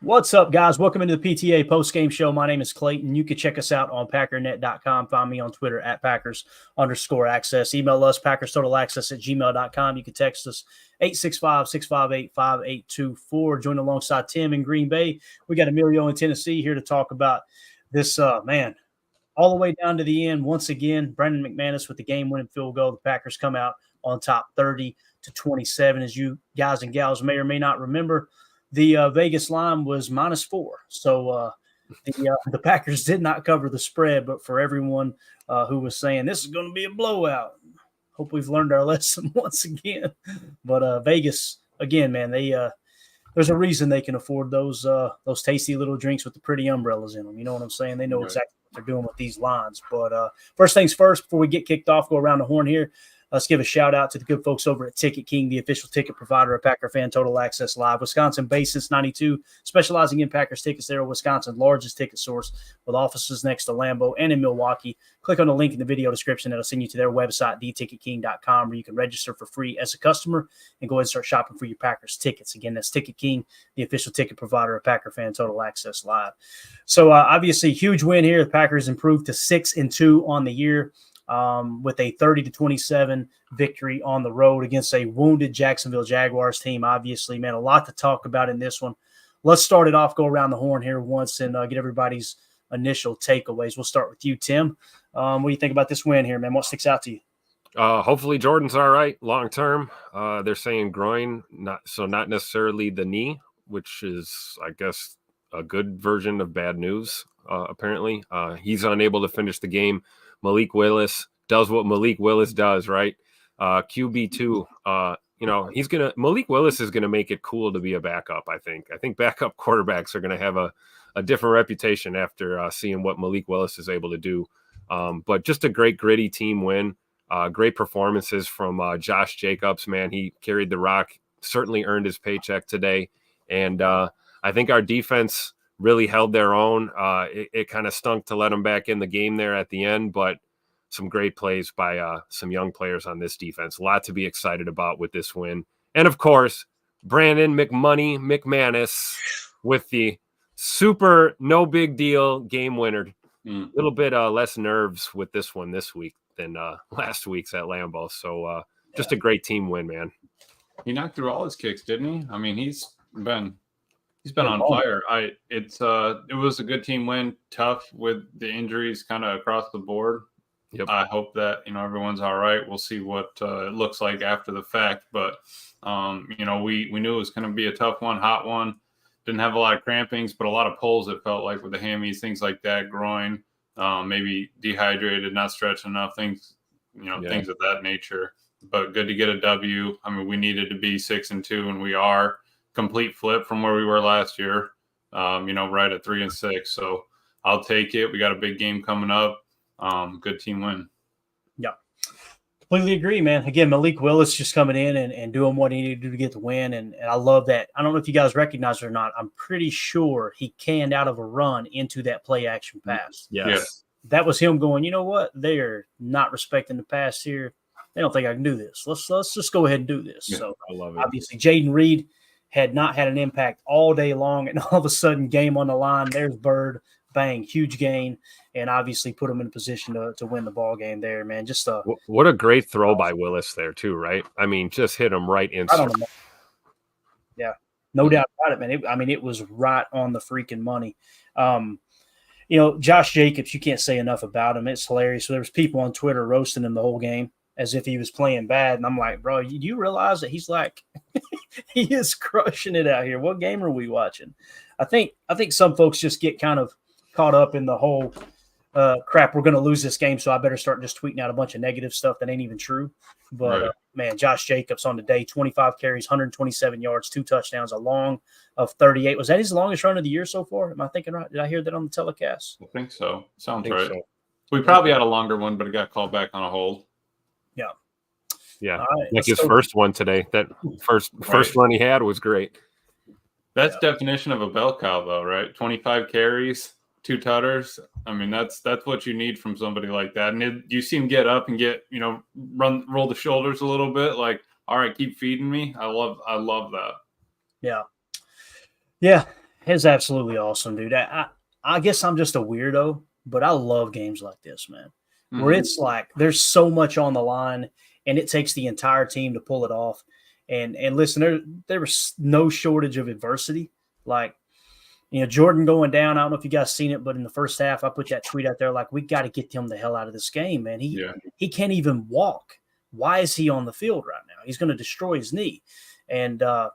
What's up, guys? Welcome into the PTA Postgame Show. My name is Clayton. You can check us out on packernet.com. Find me on Twitter at Packers_access. Email us, PackersTotalAccess@gmail.com. You can text us 865-658-5824. Join alongside Tim in Green Bay. We got Emilio in Tennessee here to talk about this, all the way down to the end. Once again, Brandon McManus with the game-winning field goal. The Packers come out on top 30-27. As you guys and gals may or may not remember, the Vegas line was -4. So the Packers did not cover the spread, but for everyone who was saying this is going to be a blowout, hope we've learned our lesson once again. But Vegas, again, man, there's a reason they can afford those tasty little drinks with the pretty umbrellas in them. You know what I'm saying? They know exactly what they're doing with these lines. But first things first, before we get kicked off, go around the horn here. Let's give a shout out to the good folks over at Ticket King, the official ticket provider of Packer Fan Total Access Live. Wisconsin-based since '92, specializing in Packers tickets. They're Wisconsin's largest ticket source with offices next to Lambeau and in Milwaukee. Click on the link in the video description. That'll send you to their website, theticketking.com, where you can register for free as a customer and go ahead and start shopping for your Packers tickets. Again, that's Ticket King, the official ticket provider of Packer Fan Total Access Live. So obviously, huge win here. The Packers improved to 6-2 on the year. With a 30-27 victory on the road against a wounded Jacksonville Jaguars team. Obviously, man, a lot to talk about in this one. Let's start it off, go around the horn here once and get everybody's initial takeaways. We'll start with you, Tim. What do you think about this win here, man? What sticks out to you? Hopefully Jordan's all right long term. They're saying groin, not necessarily the knee, which is, I guess, a good version of bad news, apparently. He's unable to finish the game. Malik Willis does what Malik Willis does, right? QB2, Malik Willis is going to make it cool to be a backup, I think. I think backup quarterbacks are going to have a different reputation after seeing what Malik Willis is able to do. But just a great, gritty team win. Great performances from Josh Jacobs, man. He carried the rock, certainly earned his paycheck today. And I think our defense really held their own. It kind of stunk to let them back in the game there at the end, but some great plays by some young players on this defense. A lot to be excited about with this win. And, of course, Brandon McManus with the super no big deal game winner. A little bit less nerves with this one this week than last week's at Lambeau. So just a great team win, man. He knocked through all his kicks, didn't he? I mean, he's been on fire. It was a good team win, tough with the injuries kind of across the board. Yep. I hope that, everyone's all right. We'll see what it looks like after the fact. But, we knew it was going to be a tough one, hot one. Didn't have a lot of crampings, but a lot of pulls, it felt like, with the hammies, things like that, groin, maybe dehydrated, not stretched enough, things of that nature. But good to get a W. I mean, we needed to be 6-2, and we are. Complete flip from where we were last year, right at 3-6. So I'll take it. We got a big game coming up. Good team win. Yeah, completely agree, man. Again, Malik Willis just coming in and doing what he needed to do to get the win. And I love that. I don't know if you guys recognize it or not. I'm pretty sure he canned out of a run into that play action pass. Yes. That was him going, you know what? They're not respecting the pass here. They don't think I can do this. Let's just go ahead and do this. Yeah, so I love it. Obviously, Jaden Reed had not had an impact all day long, and all of a sudden, game on the line, there's Bird, bang, huge gain, and obviously put him in a position to win the ball game there, man. Just what a great throw by Willis there, too, right? I mean, just hit him right in. Yeah, no doubt about it, man. It was right on the freaking money. Josh Jacobs, you can't say enough about him. It's hilarious. So there was people on Twitter roasting him the whole game as if he was playing bad. And I'm like, bro, do you realize that he's like – he is crushing it out here. What game are we watching? I think some folks just get kind of caught up in the whole crap, we're going to lose this game, so I better start just tweeting out a bunch of negative stuff that ain't even true. But, right. Man, Josh Jacobs on the day, 25 carries, 127 yards, 2 touchdowns, a long of 38. Was that his longest run of the year so far? Am I thinking right? Did I hear that on the telecast? I think so. Sounds right. So. We probably had a longer one, but it got called back on a hold. Yeah. Yeah, right, like his first one today. That first run he had was great. That's definition of a bell cow, though, right? 25 carries, 2 tutters. I mean, that's what you need from somebody like that. And you see him get up and get, roll the shoulders a little bit. Like, all right, keep feeding me. I love that. Yeah. Yeah. It's absolutely awesome, dude. I guess I'm just a weirdo, but I love games like this, man, where it's like there's so much on the line and it takes the entire team to pull it off. And listen, there was no shortage of adversity. Like, Jordan going down. I don't know if you guys seen it, but in the first half, I put that tweet out there like, we got to get him the hell out of this game, man. He can't even walk. Why is he on the field right now? He's going to destroy his knee. And lo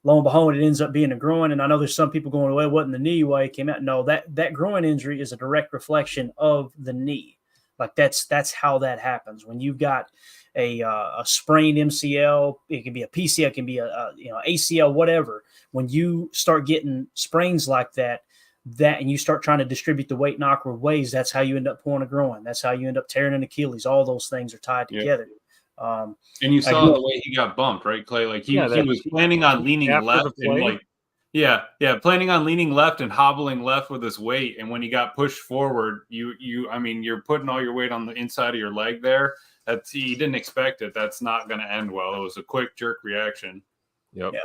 and behold, it ends up being a groin. And I know there's some people going, well, it wasn't the knee why it came out. No, that groin injury is a direct reflection of the knee. Like that's how that happens. When you've got a sprained MCL, it can be a PCL, it can be a ACL, whatever. When you start getting sprains like that, and you start trying to distribute the weight in awkward ways, that's how you end up pulling a groin. That's how you end up tearing an Achilles. All those things are tied together. And you saw the way he got bumped, right, Clay? Like he was planning on leaning left and planning on leaning left and hobbling left with his weight. And when he got pushed forward, you're putting all your weight on the inside of your leg there. He didn't expect it. That's not going to end well. It was a quick jerk reaction. Yep. Yeah.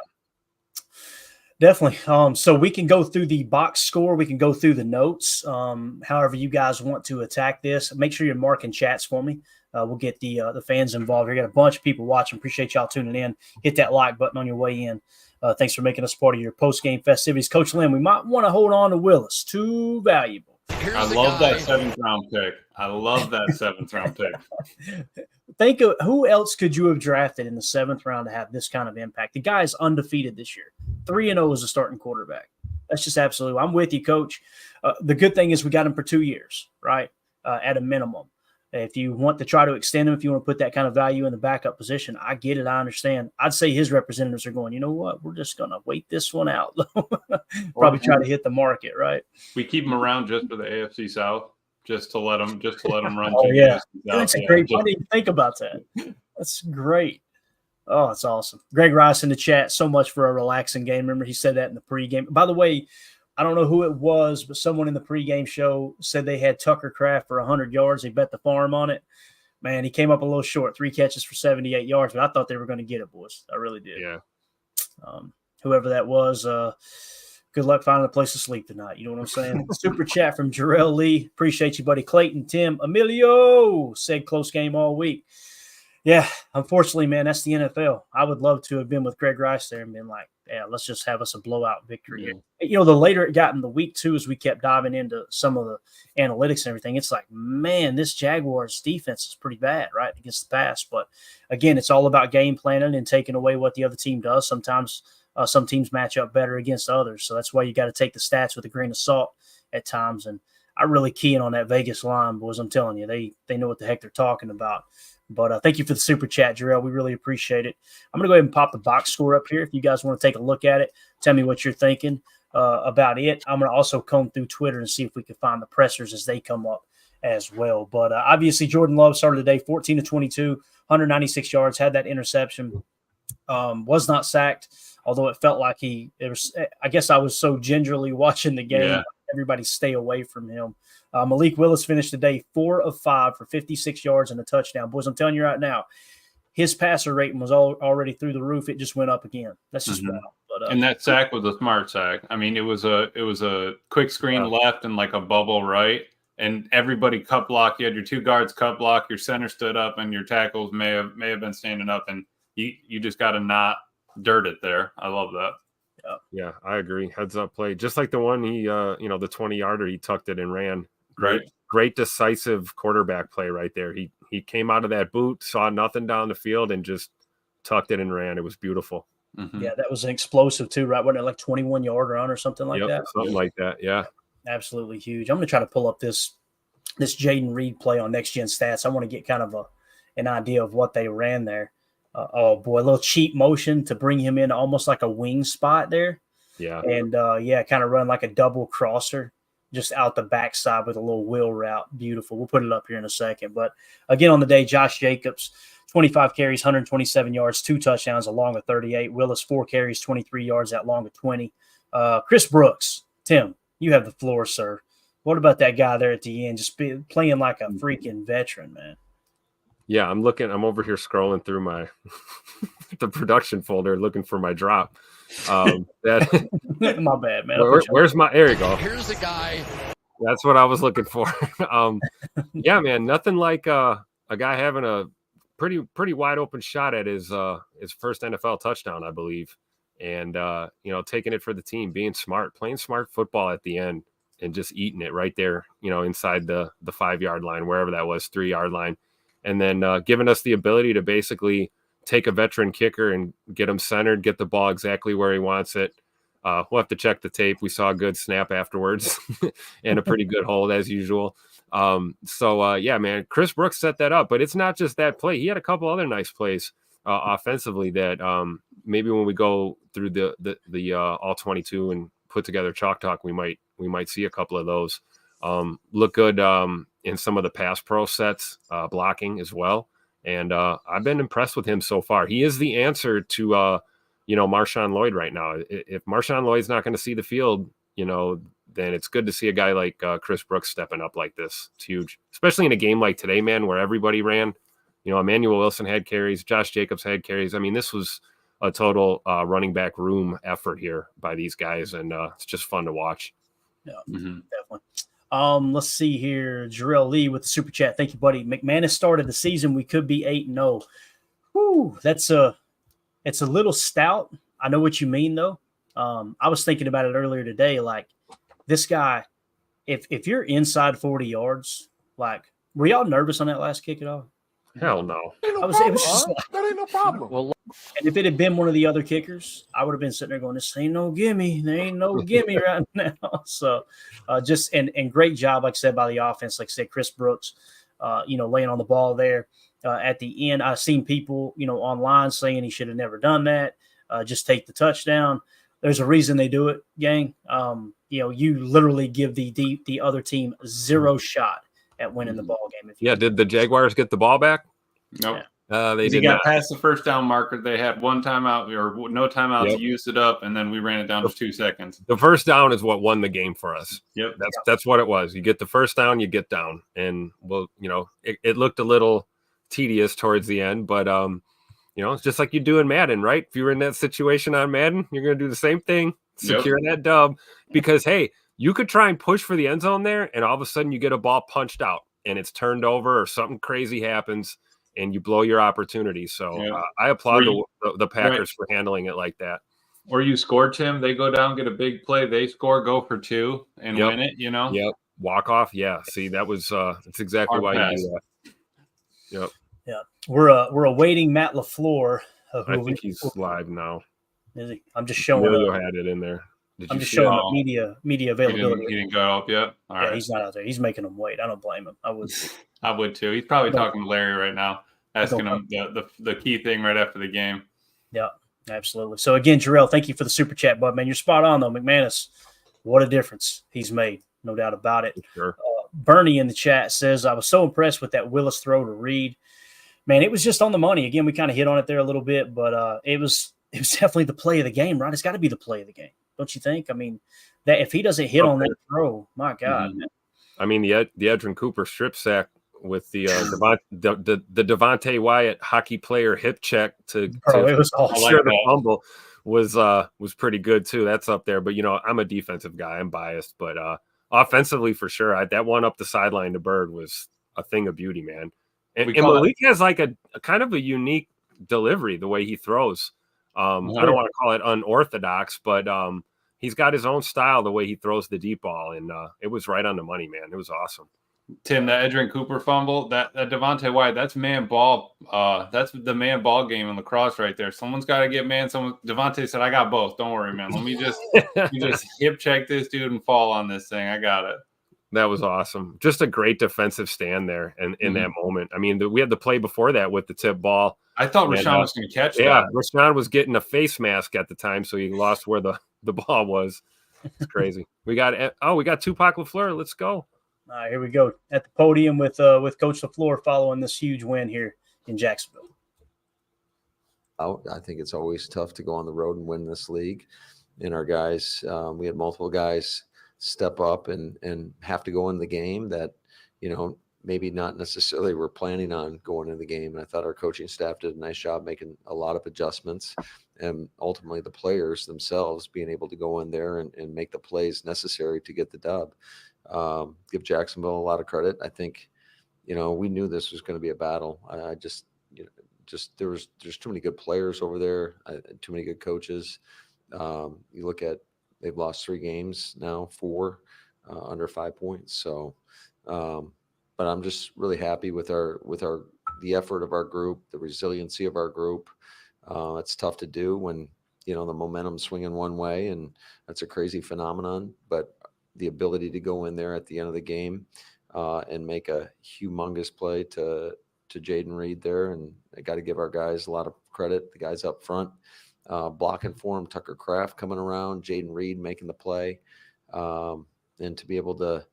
Definitely. So we can go through the box score. We can go through the notes. However you guys want to attack this, make sure you're marking chats for me. We'll get the fans involved. We got a bunch of people watching. Appreciate y'all tuning in. Hit that like button on your way in. Thanks for making us part of your post-game festivities. Coach Lynn, we might want to hold on to Willis. Too valuable. I love that 7th round pick. I love that 7th round pick. Think of who else could you have drafted in the 7th round to have this kind of impact? The guy is undefeated this year. 3-0 as a starting quarterback. That's just absolutely. I'm with you, Coach. The good thing is we got him for 2 years, right? At a minimum. If you want to try to extend him, if you want to put that kind of value in the backup position, I get it. I understand. I'd say his representatives are going, you know what? We're just going to wait this one out. Probably try to hit the market, right? We keep him around just for the AFC South, just to let him run. Oh, yeah. That's a great point. I didn't even think about that. That's great. Oh, it's awesome. Greg Rice in the chat, so much for a relaxing game. Remember, he said that in the pregame. By the way, I don't know who it was, but someone in the pregame show said they had Tucker Kraft for 100 yards. They bet the farm on it. Man, he came up a little short, 3 catches for 78 yards, but I thought they were going to get it, boys. I really did. Yeah. Whoever that was, good luck finding a place to sleep tonight. You know what I'm saying? Super chat from Jarrell Lee. Appreciate you, buddy. Clayton, Tim, Emilio said close game all week. Yeah, unfortunately, man, that's the NFL. I would love to have been with Greg Rice there and been like, yeah, let's just have us a blowout victory. Yeah. The later it got in the week 2 as we kept diving into some of the analytics and everything, it's like, man, this Jaguars defense is pretty bad, right, against the pass. But, again, it's all about game planning and taking away what the other team does. Sometimes some teams match up better against others. So that's why you got to take the stats with a grain of salt at times. And I really key in on that Vegas line, boys. I'm telling you, they know what the heck they're talking about. But thank you for the super chat, Jarrell. We really appreciate it. I'm going to go ahead and pop the box score up here. If you guys want to take a look at it, tell me what you're thinking about it. I'm going to also comb through Twitter and see if we can find the pressers as they come up as well. But obviously, Jordan Love started the day 14 to 22, 196 yards, had that interception, was not sacked, although it felt like I guess I was so gingerly watching the game. Yeah. Everybody stay away from him. Malik Willis finished the day 4 of 5 for 56 yards and a touchdown. Boys, I'm telling you right now, his passer rating was already through the roof. It just went up again. That's just wild. But, and that sack was a smart sack. I mean, it was a quick screen left and like a bubble right, and everybody cut block. You had your 2 guards cut block. Your center stood up, and your tackles may have been standing up, and you just got to not dirt it there. I love that. Yeah, I agree. Heads up play, just like the one he, the 20-yarder, he tucked it and ran. Great decisive quarterback play right there. He came out of that boot, saw nothing down the field, and just tucked it and ran. It was beautiful. Mm-hmm. Yeah, that was an explosive too, right? Wasn't it like 21-yard run or something like that? Something like that. Yeah, absolutely huge. I'm going to try to pull up this Jaden Reed play on Next Gen Stats. I want to get kind of an idea of what they ran there. Oh boy, a little cheap motion to bring him in almost like a wing spot there. Yeah. And kind of run like a double crosser just out the backside with a little wheel route. Beautiful. We'll put it up here in a second. But again, on the day, Josh Jacobs, 25 carries, 127 yards, 2 touchdowns, along with 38. Willis, 4 carries, 23 yards, that long of 20. Chris Brooks, Tim, you have the floor, sir. What about that guy there at the end, just playing like a freaking veteran, man? Yeah, I'm over here scrolling through my the production folder looking for my drop. That My bad, man. where's my? There you go. Here's the guy. That's what I was looking for. Yeah, man, nothing like a guy having a pretty wide open shot at his first NFL touchdown, I believe, and taking it for the team, being smart, playing smart football at the end, and just eating it right there, inside the 5-yard line, wherever that was, 3-yard line, and then giving us the ability to basically take a veteran kicker and get him centered, get the ball exactly where he wants it. We'll have to check the tape. We saw a good snap afterwards and a pretty good hold as usual. Yeah, man, Chris Brooks set that up, but it's not just that play. He had a couple other nice plays offensively that maybe when we go through the all 22 and put together Chalk Talk, we might see a couple of those. Look good in some of the pass pro sets, blocking as well. And I've been impressed with him so far. He is the answer to Marshawn Lloyd right now. If Marshawn Lloyd's not going to see the field, then it's good to see a guy like Chris Brooks stepping up like this. It's huge, especially in a game like today, man, where everybody ran. Emmanuel Wilson had carries, Josh Jacobs had carries. I mean, this was a total running back room effort here by these guys, and it's just fun to watch. Yeah, definitely. Let's see here. Jarrell Lee with the super chat. Thank you, buddy. McManus started the season. We could be 8-0. Whew, it's a little stout. I know what you mean, though. I was thinking about it earlier today. Like, this guy, if you're inside 40 yards, like, were y'all nervous on that last kick at all? Hell no. That ain't no problem. Well, and if it had been one of the other kickers, I would have been sitting there going, this ain't no gimme. There ain't no gimme right now. So just and great job, like I said, by the offense. Like I said, Chris Brooks, laying on the ball there. At the end, I've seen people, online saying he should have never done that. Just take the touchdown. There's a reason they do it, gang. You literally give the other team zero shot at winning the ball game. Did the Jaguars get the ball back? Nope. Yeah. They did got not. Past the first down marker. They had one timeout or no timeout to use it up, and then we ran it down to 2 seconds. The first down is what won the game for us. Yep. That's what it was. You get the first down, you get down. And, it looked a little tedious towards the end, but, it's just like you do in Madden, right? If you're in that situation on Madden, you're going to do the same thing, secure that dub, because, hey, you could try and push for the end zone there, and all of a sudden you get a ball punched out, and it's turned over or something crazy happens, and you blow your opportunity. So I applaud the Packers for handling it like that. Or you score, Tim, they go down, get a big play, they score, go for 2 and win it, Yep. Walk off. Yeah. See, that was that's exactly why you do that. Yep. Yeah. We're awaiting Matt LaFleur. I think he's live now. Is he? I'm just showing. Emilio had it in there. I'm just showing media availability. He didn't go up yet. All right. He's not out there. He's making them wait. I don't blame him. I would too. He's probably talking to Larry right now, asking him the key thing right after the game. Yeah, absolutely. So again, Jarrell, thank you for the super chat, bud. Man, you're spot on though. McManus, what a difference he's made, no doubt about it. Sure. Bernie in the chat says, I was so impressed with that Willis throw to Reed. Man, it was just on the money. Again, we kind of hit on it there a little bit, but it was definitely the play of the game, right? It's got to be the play of the game, don't you think? I mean, that if he doesn't hit on that throw, my God. Mm-hmm. I mean, the Edrin Cooper strip sack with the Devontae Wyatt hockey player hip check to it was all sure the fumble was pretty good too. That's up there. But I'm a defensive guy. I'm biased, but offensively for sure, that one up the sideline to Bird was a thing of beauty, man. And Malik has like a kind of a unique delivery the way he throws. I don't want to call it unorthodox, but he's got his own style the way he throws the deep ball, and it was right on the money, man. It was awesome. Tim, that Edrin Cooper fumble, that Devontae Wyatt, that's man ball. That's the man ball game in lacrosse right there. Someone's got to get man. Devontae said, "I got both. Don't worry, man. Let me just hip check this dude and fall on this thing. I got it." That was awesome. Just a great defensive stand there, and in that moment. I mean, we had the play before that with the tip ball. I thought Rashawn was going to catch that. Yeah, Rashawn was getting a face mask at the time, so he lost where the ball was. It's crazy. We got Tupac LaFleur. Let's go. All right, here we go at the podium with Coach LaFleur following this huge win here in Jacksonville. I think it's always tough to go on the road and win this league. And our guys, we had multiple guys step up and have to go in the game that, maybe not necessarily were planning on going in the game. And I thought our coaching staff did a nice job making a lot of adjustments. and ultimately the players themselves being able to go in there and make the plays necessary to get the dub. Give Jacksonville a lot of credit. I think, we knew this was going to be a battle. I just there's too many good players over there, too many good coaches. You look at, they've lost 3 games now, 4 under 5 points. So, but I'm just really happy with the effort of our group, the resiliency of our group. It's tough to do when, the momentum's swinging one way, and that's a crazy phenomenon. But the ability to go in there at the end of the game and make a humongous play to Jaden Reed there, and I got to give our guys a lot of credit. The guys up front blocking for him, Tucker Kraft coming around, Jaden Reed making the play, and to be able to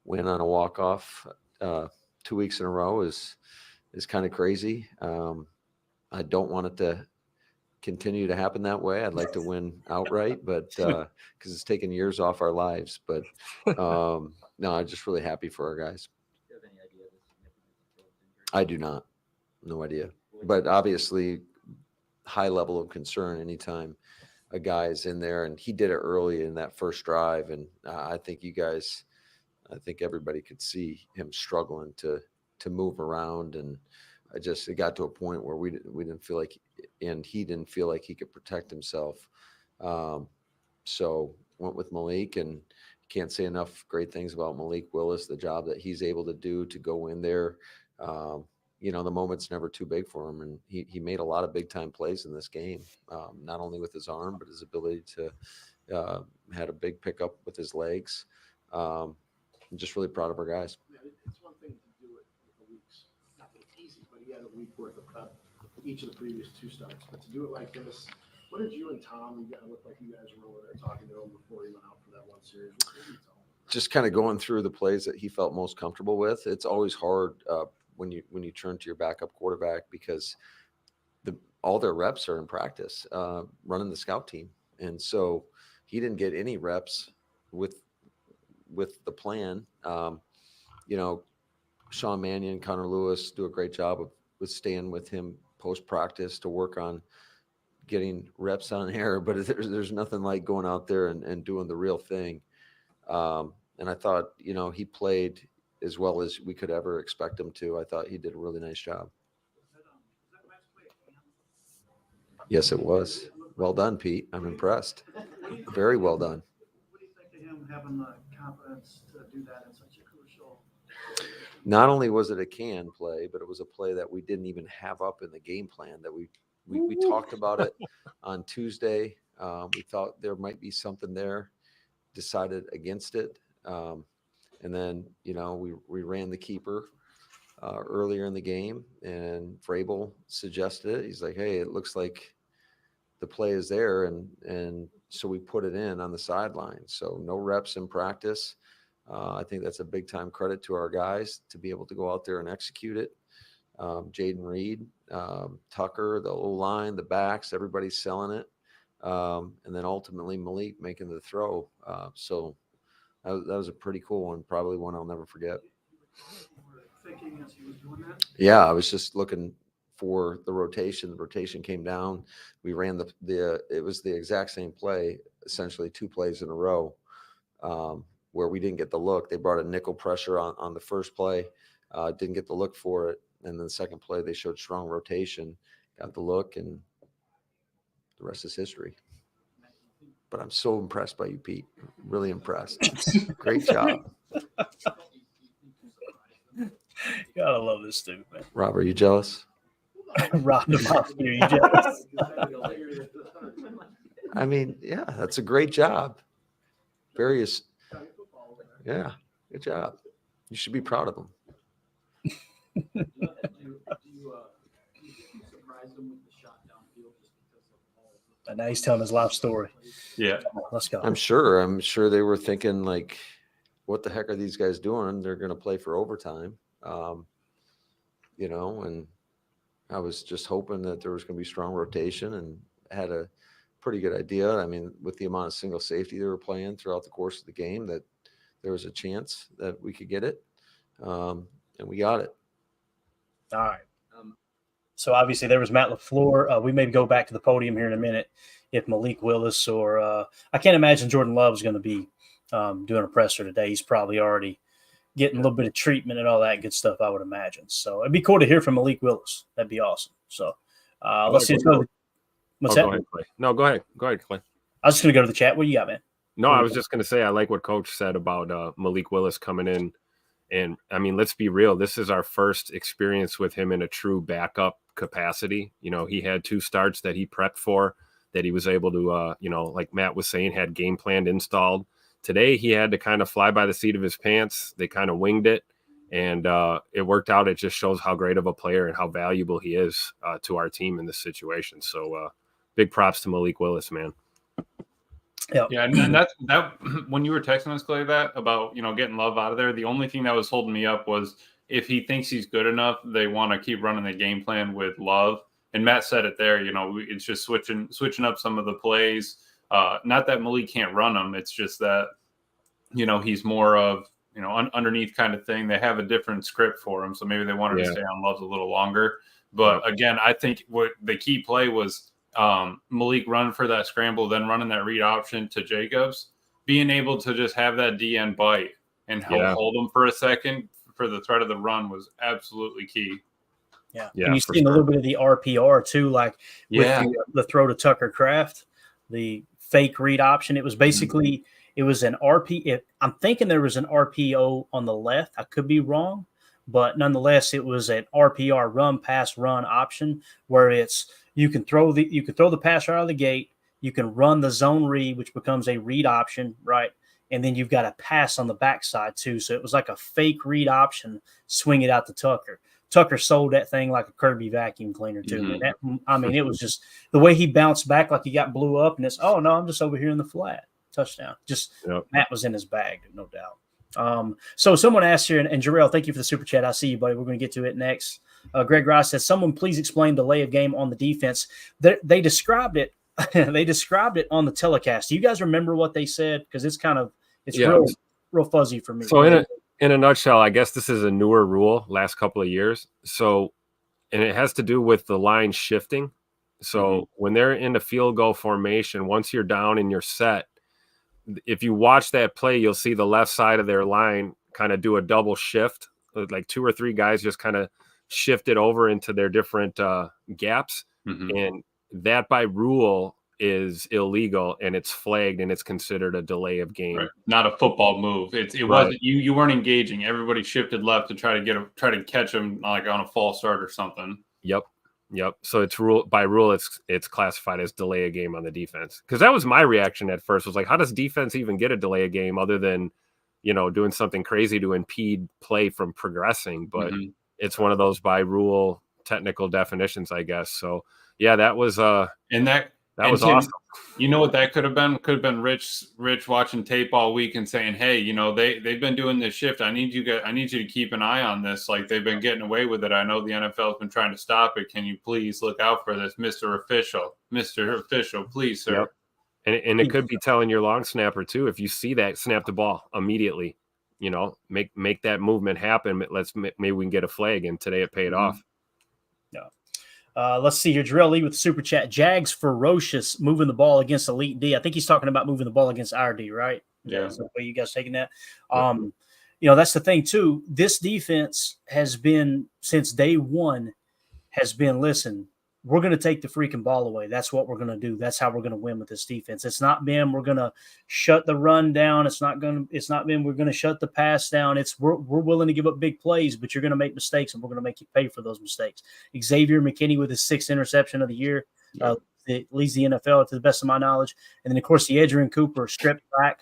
win on a walk-off 2 weeks in a row is kind of crazy. I don't want it to continue to happen that way. I'd like to win outright, but because it's taken years off our lives. But no, I'm just really happy for our guys. Do you have any idea the significance of Jordan's injury? I do not. No idea. But obviously, high level of concern anytime a guy is in there, and he did it early in that first drive. And I think everybody could see him struggling to move around, and it got to a point where we didn't feel like, and he didn't feel like he could protect himself. So went with Malik, and can't say enough great things about Malik Willis, the job that he's able to do to go in there. The moment's never too big for him, and he made a lot of big time plays in this game, not only with his arm, but his ability to had a big pickup with his legs. I'm just really proud of our guys. Yeah, it's one thing to do it with the weeks. Not that it's easy, but he had a week worth of prep each of the previous 2 starts. But to do it like this, what did you and Tom, it looked like you guys were over there talking to him before he went out for that one series? What did you tell him? Just kind of going through the plays that he felt most comfortable with. It's always hard when you turn to your backup quarterback, because all their reps are in practice, running the scout team. And so he didn't get any reps with the plan. Sean Mannion, Connor Lewis do a great job with staying with him post-practice to work on getting reps on air, but there's nothing like going out there and doing the real thing. And I thought, he played as well as we could ever expect him to. I thought he did a really nice job. Yes, it was. Well done, Pete. I'm impressed. Very well done. What do you think of him having the confidence to do that in such a crucial? Not only was it a can play, but it was a play that we didn't even have up in the game plan. That we talked about it on Tuesday. We thought there might be something there. Decided against it. And then, we ran the keeper earlier in the game, and Vrabel suggested it. He's like, hey, it looks like the play is there. And so we put it in on the sideline. So no reps in practice. I think that's a big time credit to our guys to be able to go out there and execute it. Jaden Reed, Tucker, the O-line, the backs, everybody's selling it. And then ultimately Malik making the throw. So that was a pretty cool one, probably one I'll never forget. Thinking as he was doing that? Yeah, I was just looking for the rotation. The rotation came down. We ran it was the exact same play, essentially 2 plays in a row, where we didn't get the look. They brought a nickel pressure on the first play, didn't get the look for it. And then the second play, they showed strong rotation, got the look, and the rest is history. But I'm so impressed by you, Pete. Really impressed. Great job. Gotta love this dude, man. Rob, are you jealous? Rob the monster, you jealous? I mean, yeah, that's a great job. Yeah, good job. You should be proud of him. Do you surprise him with the shot downfield just because of all of And now he's telling his life story. Yeah. Let's go. I'm sure they were thinking, like, what the heck are these guys doing? They're going to play for overtime. And I was just hoping that there was going to be strong rotation, and had a pretty good idea. I mean, with the amount of single safety they were playing throughout the course of the game, that there was a chance that we could get it. And we got it. All right. So obviously there was Matt LaFleur. We may go back to the podium here in a minute if Malik Willis or I can't imagine Jordan Love is going to be doing a presser today. He's probably already getting a little bit of treatment and all that good stuff, I would imagine. So it'd be cool to hear from Malik Willis. That'd be awesome. So let's see. What's that? Go ahead, Clay. No, go ahead. Go ahead, Clay. I was just going to go to the chat. What do you got, man? No, I was just going to say I like what Coach said about Malik Willis coming in. And, I mean, let's be real. This is our first experience with him in a true backup capacity. You know, he had 2 starts that he prepped for, that he was able to, like Matt was saying, had game planned installed. Today, he had to kind of fly by the seat of his pants. They kind of winged it, and it worked out. It just shows how great of a player and how valuable he is to our team in this situation. So big props to Malik Willis, man. Yeah, and that when you were texting us, Clay, that about getting Love out of there, the only thing that was holding me up was if he thinks he's good enough, they want to keep running the game plan with Love. And Matt said it there. It's just switching up some of the plays. Not that Malik can't run them. It's just that, he's more of, underneath kind of thing. They have a different script for him. So maybe they wanted to stay on Love's a little longer. But again, I think what the key play was Malik running for that scramble, then running that read option to Jacobs, being able to just have that DN bite and hold him for a second for the threat of the run was absolutely key. Yeah. And you've seen a little bit of the RPR too, like with the throw to Tucker Kraft, the fake read option. It was basically it was an RP. I'm thinking there was an RPO on the left. I could be wrong, but nonetheless, it was an RPR run pass run option where it's you can throw the pass right out of the gate. You can run the zone read, which becomes a read option, right? And then you've got a pass on the backside too. So it was like a fake read option, swing it out to Tucker. Tucker sold that thing like a Kirby vacuum cleaner too. Mm-hmm. It was just the way he bounced back like he got blew up, and it's I'm just over here in the flat. Touchdown. Just Matt was in his bag, no doubt. So someone asked here, and Jarrell, thank you for the super chat. I see you, buddy. We're going to get to it next. Greg Ross says, someone please explain delay of game on the defense. They described it. They described it on the telecast. Do you guys remember what they said? Because it's real fuzzy for me. So in a nutshell, I guess this is a newer rule last couple of years. So, and it has to do with the line shifting. So when they're in the field goal formation, once you're down and you're set, if you watch that play, you'll see the left side of their line kind of do a double shift. Like 2 or 3 guys just kind of shift it over into their different gaps. And that by rule is illegal, and it's flagged, and it's considered a delay of game. Right. Not a football move. It wasn't you weren't engaging. Everybody shifted left to try to catch him like on a false start or something. Yep. So it's by rule, it's classified as delay a game on the defense. Because that was my reaction at first. Was like, how does defense even get a delay a game other than doing something crazy to impede play from progressing? But it's one of those by rule technical definitions, I guess. So yeah, that was that was awesome. You know what that could have been? Could have been Rich watching tape all week and saying, "Hey, they've been doing this shift. I need you to keep an eye on this. Like they've been getting away with it. I know the NFL's been trying to stop it. Can you please look out for this, Mr. Official? Mr. Official, please, sir." Yep. And it could be telling your long snapper too, if you see that, snap the ball immediately. Make that movement happen. Maybe we can get a flag. And today it paid off. Let's see here. Jarrell Lee with the super chat. Jags ferocious moving the ball against elite D. I think he's talking about moving the ball against our D, right? Yeah. Is that the way you guys taking that? That's the thing too. This defense has been since day one listen, we're going to take the freaking ball away. That's what we're going to do. That's how we're going to win with this defense. It's not been we're going to shut the run down. It's not been we're going to shut the pass down. It's we're willing to give up big plays, but you're going to make mistakes, and we're going to make you pay for those mistakes. Xavier McKinney with his 6th interception of the year leads the NFL to the best of my knowledge. And then, of course, the Edgerrin Cooper stripped back,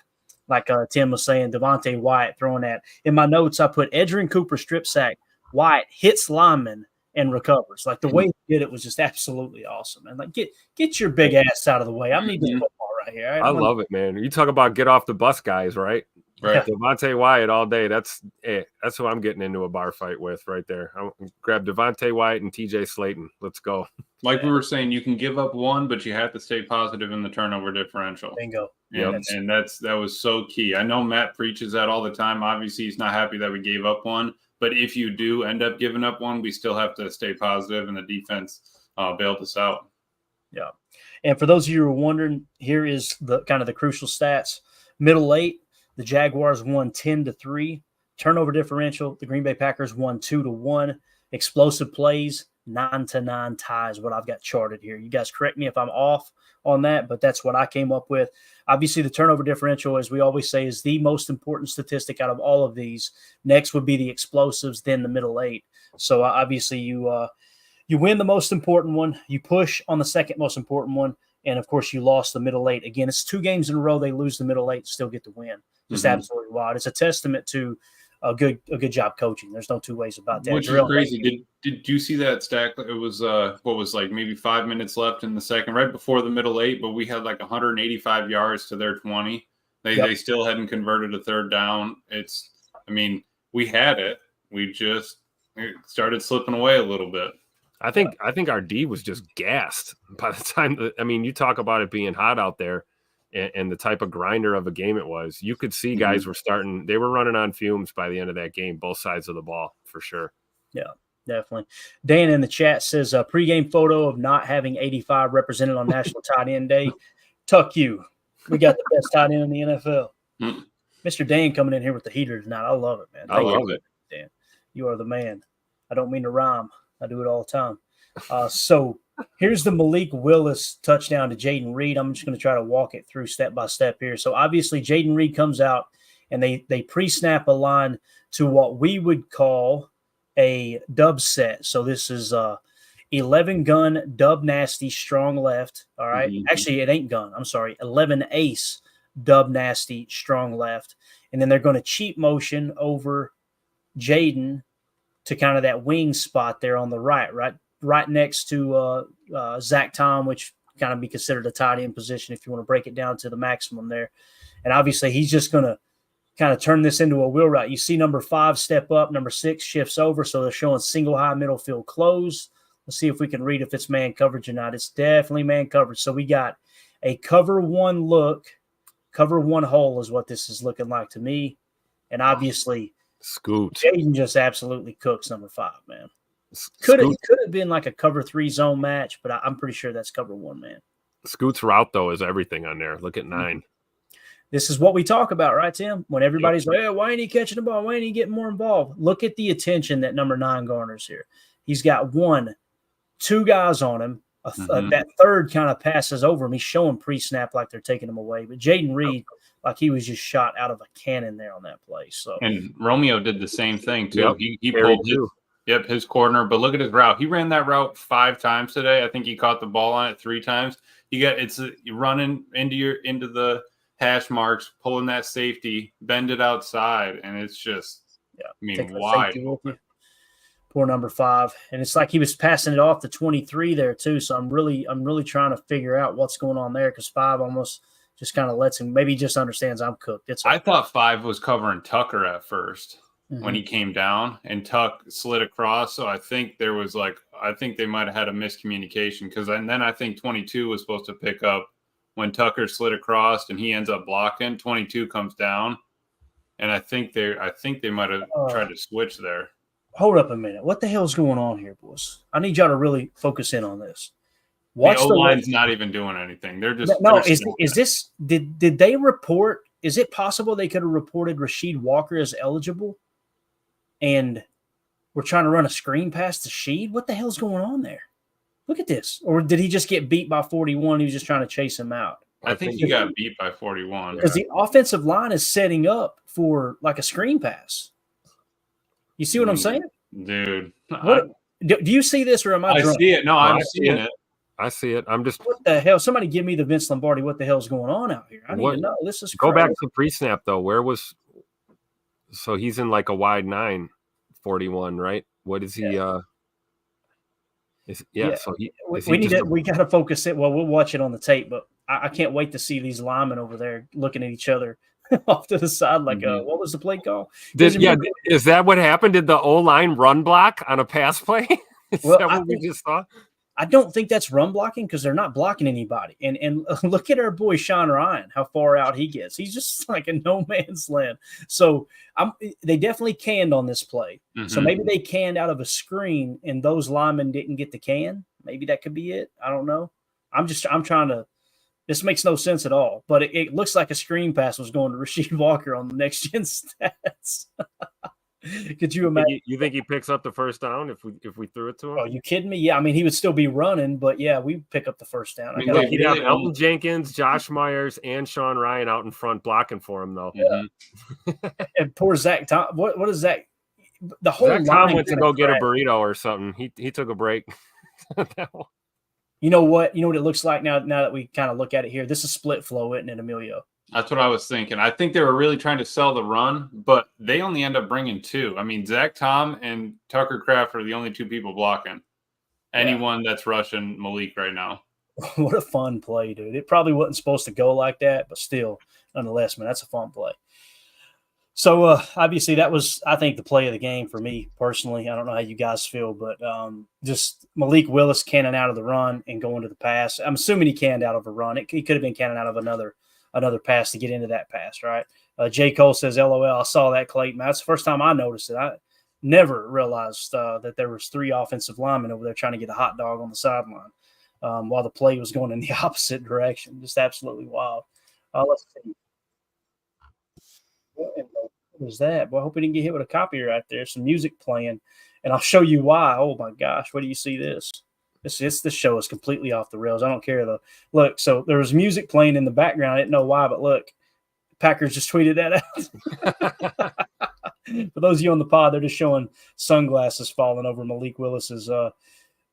like Tim was saying, Devontae Wyatt throwing that. In my notes, I put Edgerrin Cooper strip sack, Wyatt hits lineman, and recovers. Like the way he did it was just absolutely awesome. And like get your big ass out of the way. I need this football right here. I love it, man. You talk about get off the bus guys, right? Right. Devontae Wyatt all day. That's who I'm getting into a bar fight with right there. I'll grab Devontae Wyatt and TJ Slayton. Let's go. Like we were saying, you can give up one, but you have to stay positive in the turnover differential. Bingo. Yeah, and that was so key. I know Matt preaches that all the time. Obviously, he's not happy that we gave up one, But if you do end up giving up one, we still have to stay positive, and the defense bailed us out. Yeah. And for those of you who are wondering, here is the kind of the crucial stats. Middle 8, the Jaguars won 10-3. Turnover differential, the Green Bay Packers won 2-1. Explosive plays, 9-9 ties, what I've got charted here. You guys correct me if I'm off on that, but that's what I came up with. Obviously, the turnover differential, as we always say, is the most important statistic out of all of these. Next would be the explosives, then the middle 8. So obviously you win the most important one, you push on the second most important one, and of course you lost the middle 8. Again, it's 2 games in a row they lose the middle 8 and still get the win. Just absolutely wild. It's a testament to a good job coaching. There's no two ways about that. Which is crazy. Did you see that stack? It was what was like maybe 5 minutes left in the second, right before the middle 8, but we had like 185 yards to their 20. They still hadn't converted a third down. We had it. We just started slipping away a little bit. I think our D was just gassed by the time. You talk about it being hot out there. And the type of grinder of a game it was, you could see guys they were running on fumes by the end of that game, both sides of the ball, for sure. Yeah, definitely. Dan in the chat says, pregame photo of not having 85 represented on National Tight End Day. Tuck you. We got the best tight end in the NFL. Mr. Dan coming in here with the heater tonight. I love it, man. I love it. Dan, you are the man. I don't mean to rhyme. I do it all the time. So here's the Malik Willis touchdown to Jaden Reed. I'm just going to try to walk it through step by step here. So obviously Jaden Reed comes out and they pre-snap a line to what we would call a dub set. So this is 11 gun, dub nasty, strong left. All right. Actually, it ain't gun. I'm sorry. 11 ace, dub nasty, strong left. And then they're going to cheat motion over Jaden to kind of that wing spot there on the right next to Zach Tom, which kind of be considered a tight end position if you want to break it down to the maximum there. And obviously he's just going to kind of turn this into a wheel route. You see number 5 step up, number 6 shifts over, so they're showing single high middle field close. Let's see if we can read if it's man coverage or not. It's definitely man coverage. So we got a cover 1 look, cover 1 hole is what this is looking like to me. And obviously Scoot. Jaden just absolutely cooks number 5, man. Could have been like a cover 3 zone match, but I'm pretty sure that's cover 1, man. Scoot's route, though, is everything on there. Look at 9. This is what we talk about, right, Tim? When everybody's like, hey, why ain't he catching the ball? Why ain't he getting more involved? Look at the attention that number 9 garners here. He's got 1, 2 guys on him. That third kind of passes over him. He's showing pre-snap like they're taking him away. But Jaden Reed, like he was just shot out of a cannon there on that play. So, and Romeo did the same thing, too. He pulled his corner. But look at his route. He ran that route 5 times today. I think he caught the ball on it 3 times. You're running into the hash marks, pulling that safety, bend it outside, and it's just why? Poor number 5. And it's like he was passing it off to 23 there too. So I'm really trying to figure out what's going on there, because 5 almost just kind of lets him, maybe he just understands I'm cooked. I thought 5 was covering Tucker at first when he came down, and Tuck slid across. So I think they might have had a miscommunication, because then I think 22 was supposed to pick up when Tucker slid across and he ends up blocking. 22 comes down, and I think they might have tried to switch there. Hold up a minute. What the hell's going on here, boys? I need y'all to really focus in on this. The O-line's not even doing anything. They're just did they report? Is it possible they could have reported Rasheed Walker as eligible, and we're trying to run a screen pass to Sheed? What the hell's going on there? Look at this. Or did he just get beat by 41? He was just trying to chase him out. I think he got beat by 41. Because the offensive line is setting up for like a screen pass. You see what I'm saying? Dude. Do you see this, or am I drunk? I see it. No, I'm seeing it. I see it. I'm just. What the hell? Somebody give me the Vince Lombardi. What the hell's going on out here? I need to know. This is go back to pre-snap, though. So he's in like a wide 9, 41, right? What is he? So we got to focus it. Well, we'll watch it on the tape, but I can't wait to see these linemen over there looking at each other off to the side. Like, what was the play call? Is that what happened? Did the O-line run block on a pass play? Is that what we just saw? I don't think that's run blocking because they're not blocking anybody. And look at our boy Sean Ryan, how far out he gets. He's just like a no man's land. So they definitely canned on this play. So maybe they canned out of a screen and those linemen didn't get the can. Maybe that could be it. I don't know. I'm trying to. This makes no sense at all. But it looks like a screen pass was going to Rasheed Walker on the next gen stats. Could you imagine? You think he picks up the first down if we threw it to him? Oh, you kidding me? Yeah, I mean he would still be running, but yeah, we pick up the first down. He'd have Elton Jenkins, Josh Myers, and Sean Ryan out in front blocking for him though. Yeah. And poor Zach Tom. What is that? The whole Zach Tom went to go get a crack. burrito or something. He took a break. You know what? You know what it looks like now that we kind of look at it here. This is split flow, isn't it, Emilio? That's what I was thinking. I think they were really trying to sell the run, but they only end up bringing 2. I mean, Zach Tom and Tucker Kraft are the only 2 people blocking anyone that's rushing Malik right now. What a fun play, dude. It probably wasn't supposed to go like that, but still, nonetheless, man, that's a fun play. So, obviously, that was, I think, the play of the game for me personally. I don't know how you guys feel, but just Malik Willis canning out of the run and going to the pass. I'm assuming he canned out of a run. He could have been canning out of another pass to get into that pass, right? J. Cole says, LOL, I saw that, Clayton. That's the first time I noticed it. I never realized that there was 3 offensive linemen over there trying to get a hot dog on the sideline while the play was going in the opposite direction. Just absolutely wild. Let's see. What was that? Well, I hope we didn't get hit with a copyright there. Some music playing, and I'll show you why. Oh, my gosh. Where do you see this? This show is completely off the rails. I don't care, though. Look, so there was music playing in the background. I didn't know why, but look, Packers just tweeted that out. For those of you on the pod, they're just showing sunglasses falling over Malik Willis's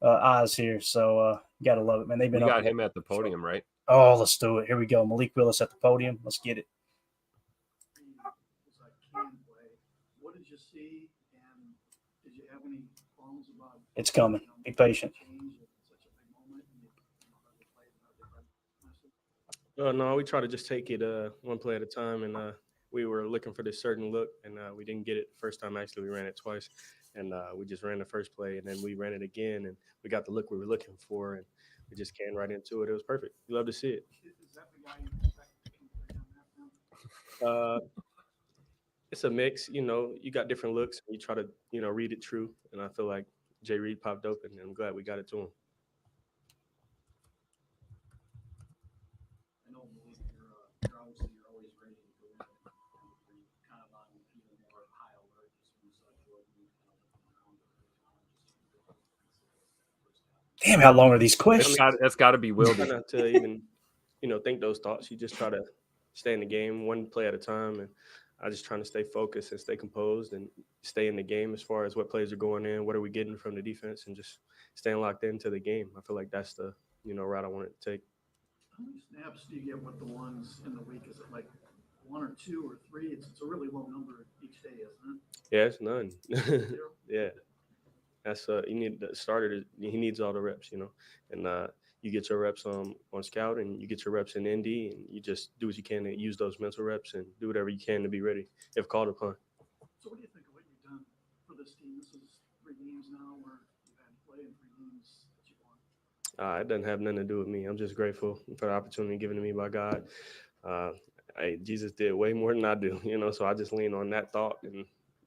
eyes here. So you got to love it, man. They've been got him at the podium, right? Oh, let's do it. Here we go. Malik Willis at the podium. Let's get it. What did you see, and did you have any qualms about? It's coming. Be patient. No, we try to just take it one play at a time, and we were looking for this certain look, and we didn't get it the first time. Actually, we ran it twice, and we just ran the first play, and then we ran it again, and we got the look we were looking for, and we just came right into it. It was perfect. You love to see it. Is that the guy you expect to play on that now? It's a mix. You got different looks. You try to, read it true, and I feel like Jay Reed popped open, and I'm glad we got it to him. I know you're obviously always ready to go in. You're kind of on even more high alert just when you saw Jordan kind of looking around. Damn, how long are these questions? That's got to be Wildy. Not to even, think those thoughts. You just try to stay in the game one play at a time, and I just trying to stay focused and stay composed and stay in the game as far as what plays are going in, what are we getting from the defense, and just staying locked into the game. I feel like that's the route I wanted to take. How many snaps do you get with the ones in the week? Is it like 1 or 2 or 3? It's a really low number each day, isn't it? Yeah, it's none. Yeah, that's you need the starter. He needs all the reps, and you get your reps on scout, and you get your reps in ND, and you just do what you can to use those mental reps and do whatever you can to be ready if called upon. So what do you think of what you've done for this team? This is 3 games now where you've had to play in 3 games that you won. It doesn't have nothing to do with me. I'm just grateful for the opportunity given to me by God. Jesus did way more than I do, so I just lean on that thought. And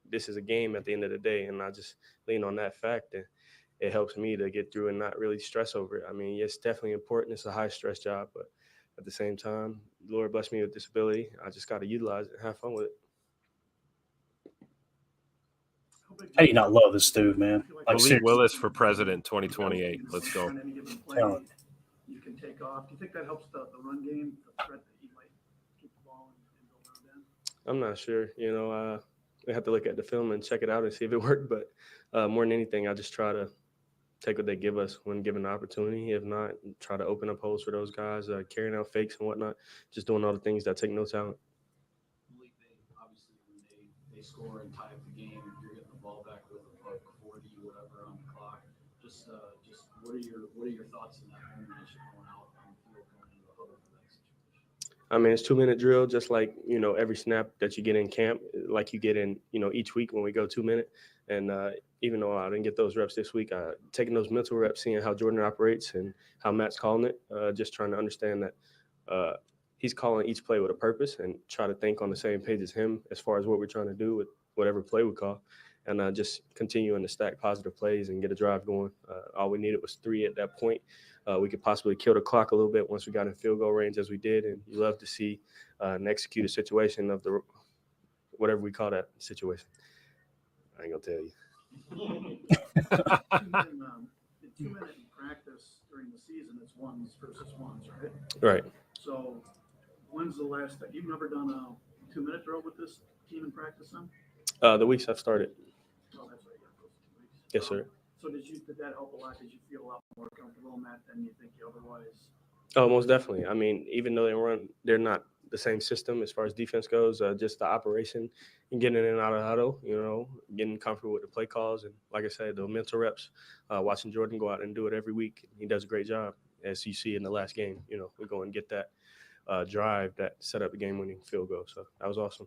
this is a game at the end of the day, and I just lean on that fact. And it helps me to get through and not really stress over it. I mean, it's definitely important. It's a high-stress job, but at the same time, the Lord blessed me with disability. I just got to utilize it and have fun with it. How do you not love this dude, man? Malik Willis for president 2028. Let's go. You can take off. Do you think that helps the run game, the threat that you might keep the ball and go around in? I'm not sure. We have to look at the film and check it out and see if it worked. But more than anything, I just try to take what they give us when given the opportunity. If not, try to open up holes for those guys, carrying out fakes and whatnot, just doing all the things that take no talent. Malik, obviously, when they score and tie up the game, you're getting the ball back with a buck 40, whatever on the clock. Just what are your thoughts in that moment as you're going out on the field, going into the huddle for that situation? I mean, it's 2-minute drill, just like, every snap that you get in camp, like you get in, each week when we go 2 minute. And even though I didn't get those reps this week, taking those mental reps, seeing how Jordan operates and how Matt's calling it, just trying to understand that he's calling each play with a purpose and try to think on the same page as him as far as what we're trying to do with whatever play we call, and just continuing to stack positive plays and get a drive going. All we needed was 3 at that point. We could possibly kill the clock a little bit once we got in field goal range, as we did, and you love to see an executed situation of the whatever we call that situation. I ain't gonna tell you. The 2-minute practice during the season, it's ones versus ones, right? Right. So when's the last time you've never done a 2-minute drill with this team in practice then? The weeks I've started. Oh, that's right. Yeah, those 2 weeks. Yes, sir. So did that help a lot? Did you feel a lot more comfortable in that than you think you otherwise? Oh, most definitely. I mean, even though they're not the same system as far as defense goes, just the operation and getting in and out of huddle, getting comfortable with the play calls. And like I said, the mental reps, watching Jordan go out and do it every week. He does a great job, as you see in the last game. We go and get that drive that set up the game-winning field goal. So that was awesome.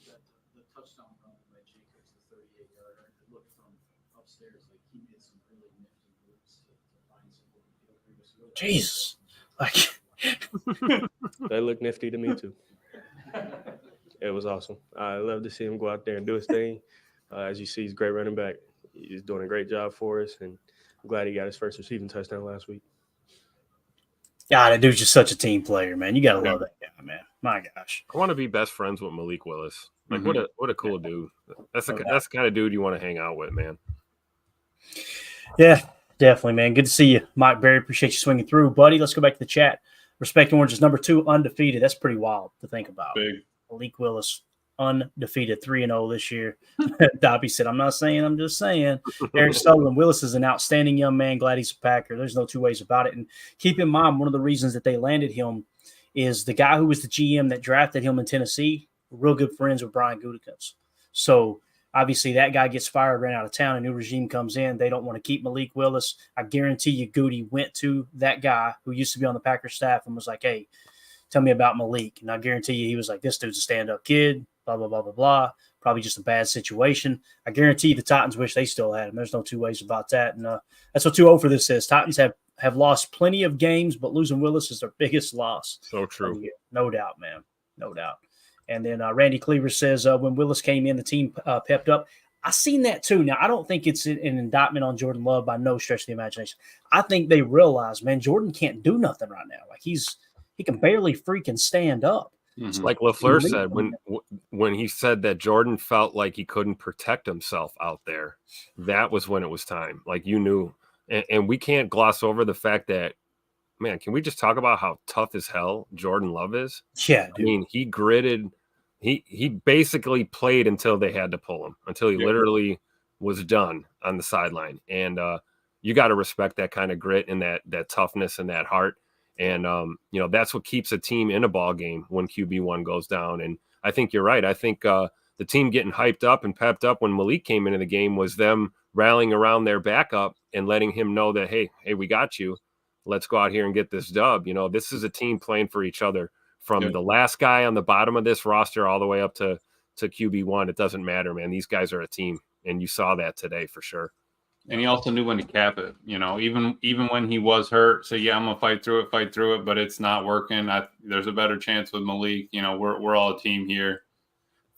The touchdown run by Jacobs, the 38-yarder, it looked from upstairs like he made some really nifty moves to find some open field. Jesus. They look nifty to me too. It was awesome. I love to see him go out there and do his thing. As you see, he's a great running back. He's doing a great job for us, and I'm glad he got his first receiving touchdown last week. God, that dude's just such a team player, man. You got to love that guy, man. My gosh. I want to be best friends with Malik Willis. Like, what a cool dude. That's the kind of dude you want to hang out with, man. Yeah, definitely, man. Good to see you, Mike Berry. Appreciate you swinging through, buddy. Let's go back to the chat. Respect Orange is number 2, undefeated. That's pretty wild to think about. Big. Malik Willis, undefeated, 3-0 this year. Dobby said, I'm not saying, I'm just saying. Eric Sutherland, Willis is an outstanding young man. Glad he's a Packer. There's no two ways about it. And keep in mind, one of the reasons that they landed him is the guy who was the GM that drafted him in Tennessee, real good friends with Brian Gutekunst. So obviously that guy gets fired, ran out of town, a new regime comes in. They don't want to keep Malik Willis. I guarantee you Goody went to that guy who used to be on the Packers staff and was like, hey, tell me about Malik. And I guarantee you he was like, this dude's a stand-up kid, blah, blah, blah, blah, blah. Probably just a bad situation. I guarantee you the Titans wish they still had him. There's no two ways about that. And that's what 2-0 for this is. Titans have lost plenty of games, but losing Willis is their biggest loss. So true. No doubt, man. No doubt. And then Randy Cleaver says, when Willis came in, the team pepped up. I seen that too. Now, I don't think it's an indictment on Jordan Love by no stretch of the imagination. I think they realize, man, Jordan can't do nothing right now. Like he can barely freaking stand up. Mm-hmm. Like LaFleur said, when he said that Jordan felt like he couldn't protect himself out there, that was when it was time. Like you knew. And we can't gloss over the fact that, man, can we just talk about how tough as hell Jordan Love is? Yeah, dude. I mean, he gritted. He basically played until they had to pull him, until he literally was done on the sideline. And you got to respect that kind of grit and that toughness and that heart. And, that's what keeps a team in a ball game when QB1 goes down. And I think you're right. I think the team getting hyped up and pepped up when Malik came into the game was them rallying around their backup and letting him know that, hey, we got you. Let's go out here and get this dub. This is a team playing for each other. From the last guy on the bottom of this roster all the way up to QB1, it doesn't matter, man. These guys are a team, and you saw that today for sure. And he also knew when to cap it, even when he was hurt. So, yeah, I'm going to fight through it, but it's not working. There's a better chance with Malik. We're all a team here.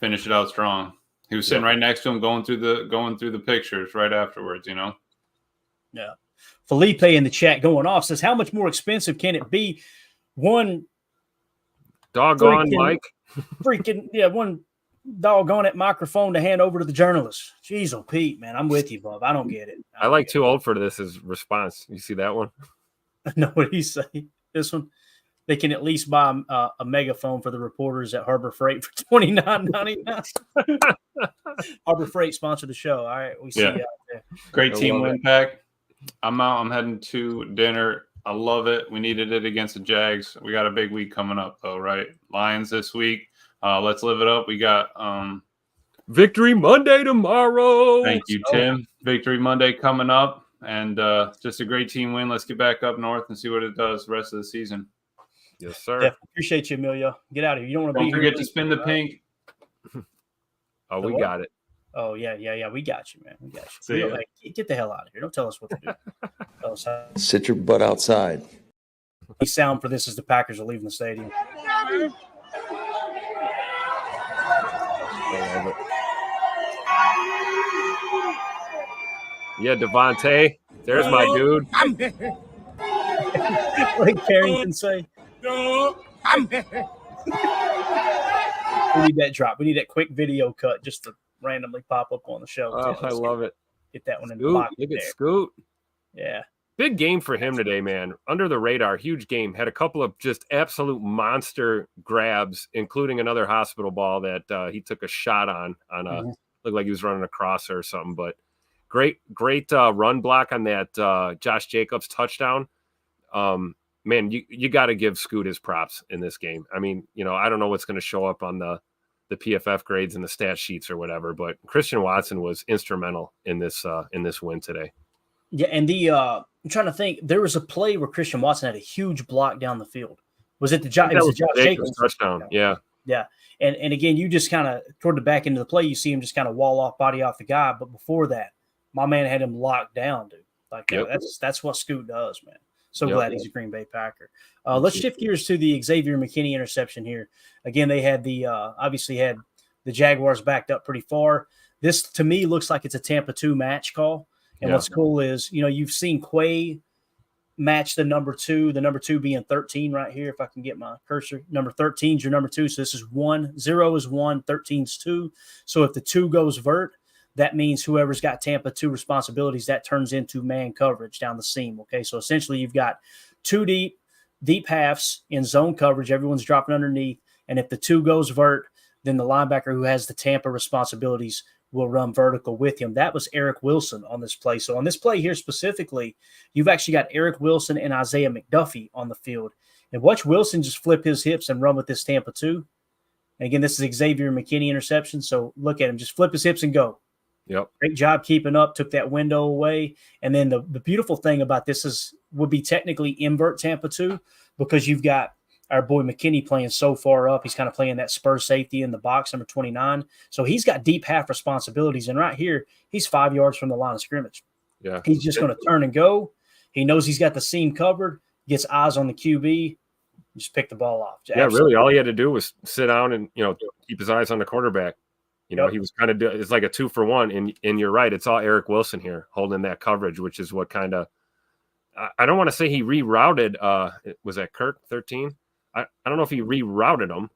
Finish it out strong. He was sitting right next to him going through the pictures right afterwards, Yeah. Felipe in the chat going off says, how much more expensive can it be? One doggone Mike. One doggone it microphone to hand over to the journalist. Jeez, oh Pete, man, I'm with you, Bob. I don't get it. I like too old for this as response. You see that one? No, what he say? This one? They can at least buy a megaphone for the reporters at Harbor Freight for $29.99. Harbor Freight sponsored the show. All right, we see you out there. Great team win pack. I'm out. I'm heading to dinner. I love it. We needed it against the Jags. We got a big week coming up, though, right? Lions this week. Let's live it up. We got Victory Monday tomorrow. Thank you, Tim. Victory Monday coming up. And just a great team win. Let's get back up north and see what it does the rest of the season. Yes, sir. Definitely appreciate you, Emilio. Get out of here. You don't want to be here. Don't forget to spin the pink. Oh, we got it. Oh, yeah. We got you, man. We got you. See ya. Get the hell out of here. Don't tell us what to do. Tell us how. Sit your butt outside. The sound for this is the Packers are leaving the stadium. I love it. Yeah, Devontae. There's my dude. Like Carrington say. We need that drop. We need that quick video cut just to randomly pop up on the show. Oh, I love it. Get that one in the Scoot, pocket look at there. Scoot. Yeah. Big game for him today, man. Under the radar, huge game. Had a couple of just absolute monster grabs, including another hospital ball that he took a shot on a looked like he was running a crosser or something. But great run block on that Josh Jacobs touchdown. Man, you got to give Scoot his props in this game. I mean, I don't know what's going to show up on the PFF grades and the stat sheets or whatever, but Christian Watson was instrumental in this win today. Yeah, and I'm trying to think. There was a play where Christian Watson had a huge block down the field. Was it the Josh Jacobs touchdown? Yeah. Yeah. And again, you just kind of toward the back end of the play, you see him just kind of wall off, body off the guy. But before that, my man had him locked down, dude. Like that's what Scoot does, man. So glad he's a Green Bay Packer. Let's shift gears to the Xavier McKinney interception here. Again, they had obviously had the Jaguars backed up pretty far. This to me looks like it's a Tampa 2 match call. And what's cool is, you've seen Quay match the number 2 being 13 right here. If I can get my cursor, number 13 is your number 2. So this is 1, 0 is 1, 13 is 2. So if the 2 goes vert, that means whoever's got Tampa 2 responsibilities, that turns into man coverage down the seam. Okay. So essentially you've got 2 deep halves in zone coverage. Everyone's dropping underneath. And if the 2 goes vert, then the linebacker who has the Tampa responsibilities will run vertical with him. That was Eric Wilson on this play. So on this play here specifically, you've actually got Eric Wilson and Isaiah McDuffie on the field. And watch Wilson just flip his hips and run with this Tampa 2. And again, this is Xavier McKinney interception. So look at him, just flip his hips and go. Yep. Great job keeping up, took that window away. And then the beautiful thing about this would be technically invert Tampa 2 because you've got our boy McKinney playing so far up. He's kind of playing that spur safety in the box, number 29. So he's got deep half responsibilities. And right here, he's 5 yards from the line of scrimmage. Yeah. He's just going to turn and go. He knows he's got the seam covered, gets eyes on the QB, just pick the ball off. Yeah, really. All he had to do was sit down and, keep his eyes on the quarterback. He was kind of, it's like a 2-for-1. And you're right. It's all Eric Wilson here holding that coverage, which is what kind of, I don't want to say he rerouted. Was that Kirk 13? I don't know if he rerouted him,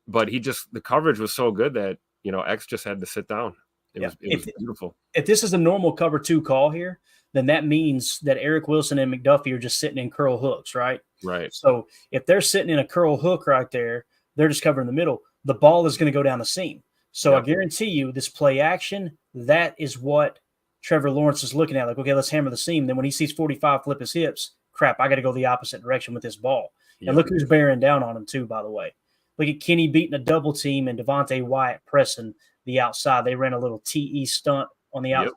but the coverage was so good that, X just had to sit down. It was beautiful. If this is a normal cover 2 call here, then that means that Eric Wilson and McDuffie are just sitting in curl hooks, right? Right. So if they're sitting in a curl hook right there, they're just covering the middle. The ball is going to go down the seam. So I guarantee you this play action, that is what Trevor Lawrence is looking at. Like, okay, let's hammer the seam. Then when he sees 45 flip his hips, crap, I got to go the opposite direction with this ball. And look who's bearing down on him too, by the way. Look at Kenny beating a double team and Devontae Wyatt pressing the outside. They ran a little TE stunt on the outside.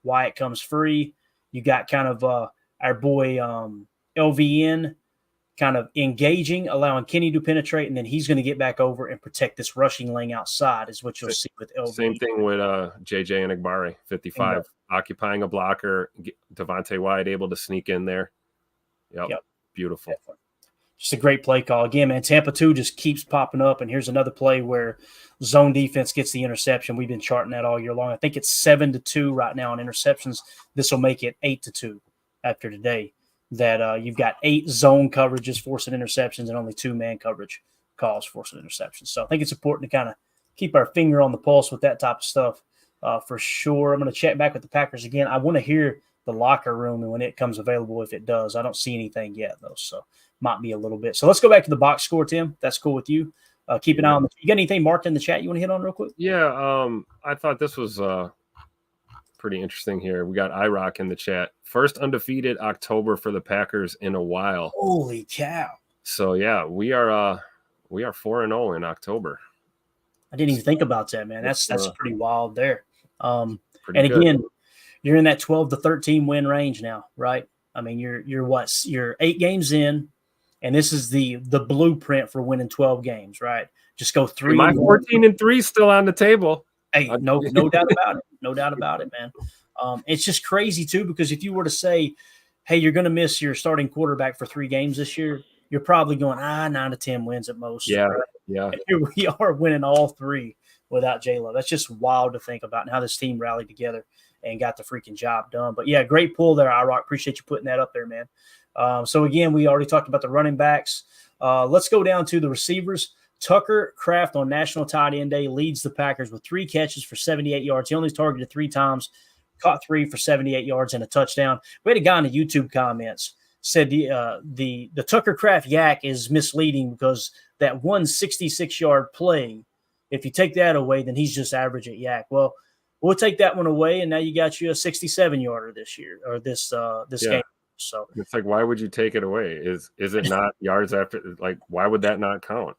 Wyatt comes free. You got kind of our boy LVN kind of engaging, allowing Kenny to penetrate, and then he's going to get back over and protect this rushing lane outside is what you'll see with LVN. Same thing with JJ and Agbari, 55, occupying a blocker. Devontae Wyatt able to sneak in there. Yep. Beautiful. Definitely. Just a great play call. Again, man, Tampa 2 just keeps popping up, and here's another play where zone defense gets the interception. We've been charting that all year long. I think it's 7-2 right now on interceptions. This will make it 8-2 after today. That you've got 8 zone coverages forcing interceptions and only 2 man coverage calls forcing interceptions. So I think it's important to kind of keep our finger on the pulse with that type of stuff for sure. I'm going to check back with the Packers again. I want to hear the locker room and when it comes available, if it does. I don't see anything yet, though, so might be a little bit. So let's go back to the box score, Tim. That's cool with you. Keep an eye on the – you got anything marked in the chat you want to hit on real quick? Yeah, I thought this was pretty interesting here. We got IROC in the chat. First undefeated October for the Packers in a while. Holy cow. So, yeah, we are 4-0 in October. I didn't even think about that, man. That's pretty wild there. Pretty and good. Again, you're in that 12 to 13 win range now, right? I mean, you're 8 games in, and this is the blueprint for winning 12 games, right? Just go 3. My 14-3 still on the table. Hey, no doubt about it. No doubt about it, man. It's just crazy too, because if you were to say, hey, you're going to miss your starting quarterback for 3 games this year, you're probably going, 9 to 10 wins at most. Yeah, right? yeah. And here we are winning all 3 without J-Lo. That's just wild to think about and how this team rallied together and got the freaking job done. But, yeah, great pull there, IROC. Appreciate you putting that up there, man. So, again, we already talked about the running backs. Let's go down to the receivers. Tucker Kraft on National Tight End Day leads the Packers with 3 catches for 78 yards. He only targeted 3 times, caught 3 for 78 yards and a touchdown. We had a guy in the YouTube comments said the Tucker Kraft yak is misleading because that 166-yard play, if you take that away, then he's just average at yak. Well, we'll take that one away, and now you got you a 67-yarder this year or this game. So it's like, why would you take it away? Is it not yards after? Like, why would that not count?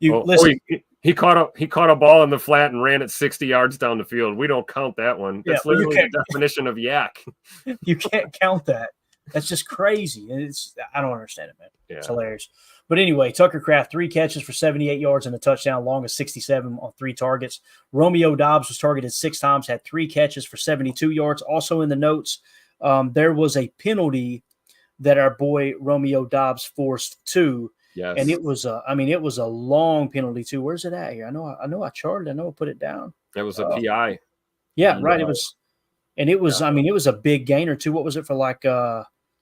Listen. He caught a ball in the flat and ran it 60 yards down the field. We don't count that one. That's literally the definition of yak. You can't count that. That's just crazy. And I don't understand it, man. Yeah. It's hilarious. But anyway, Tucker Kraft, 3 catches for 78 yards and a touchdown, long as 67 on 3 targets. Romeo Doubs was targeted 6 times, had 3 catches for 72 yards. Also in the notes, there was a penalty that our boy Romeo Doubs forced too. Yes. And it was a long penalty too. Where's it at here? I know I charted. I know I put it down. It was a PI. Yeah, right. It was it was a big gainer too. What was it for, like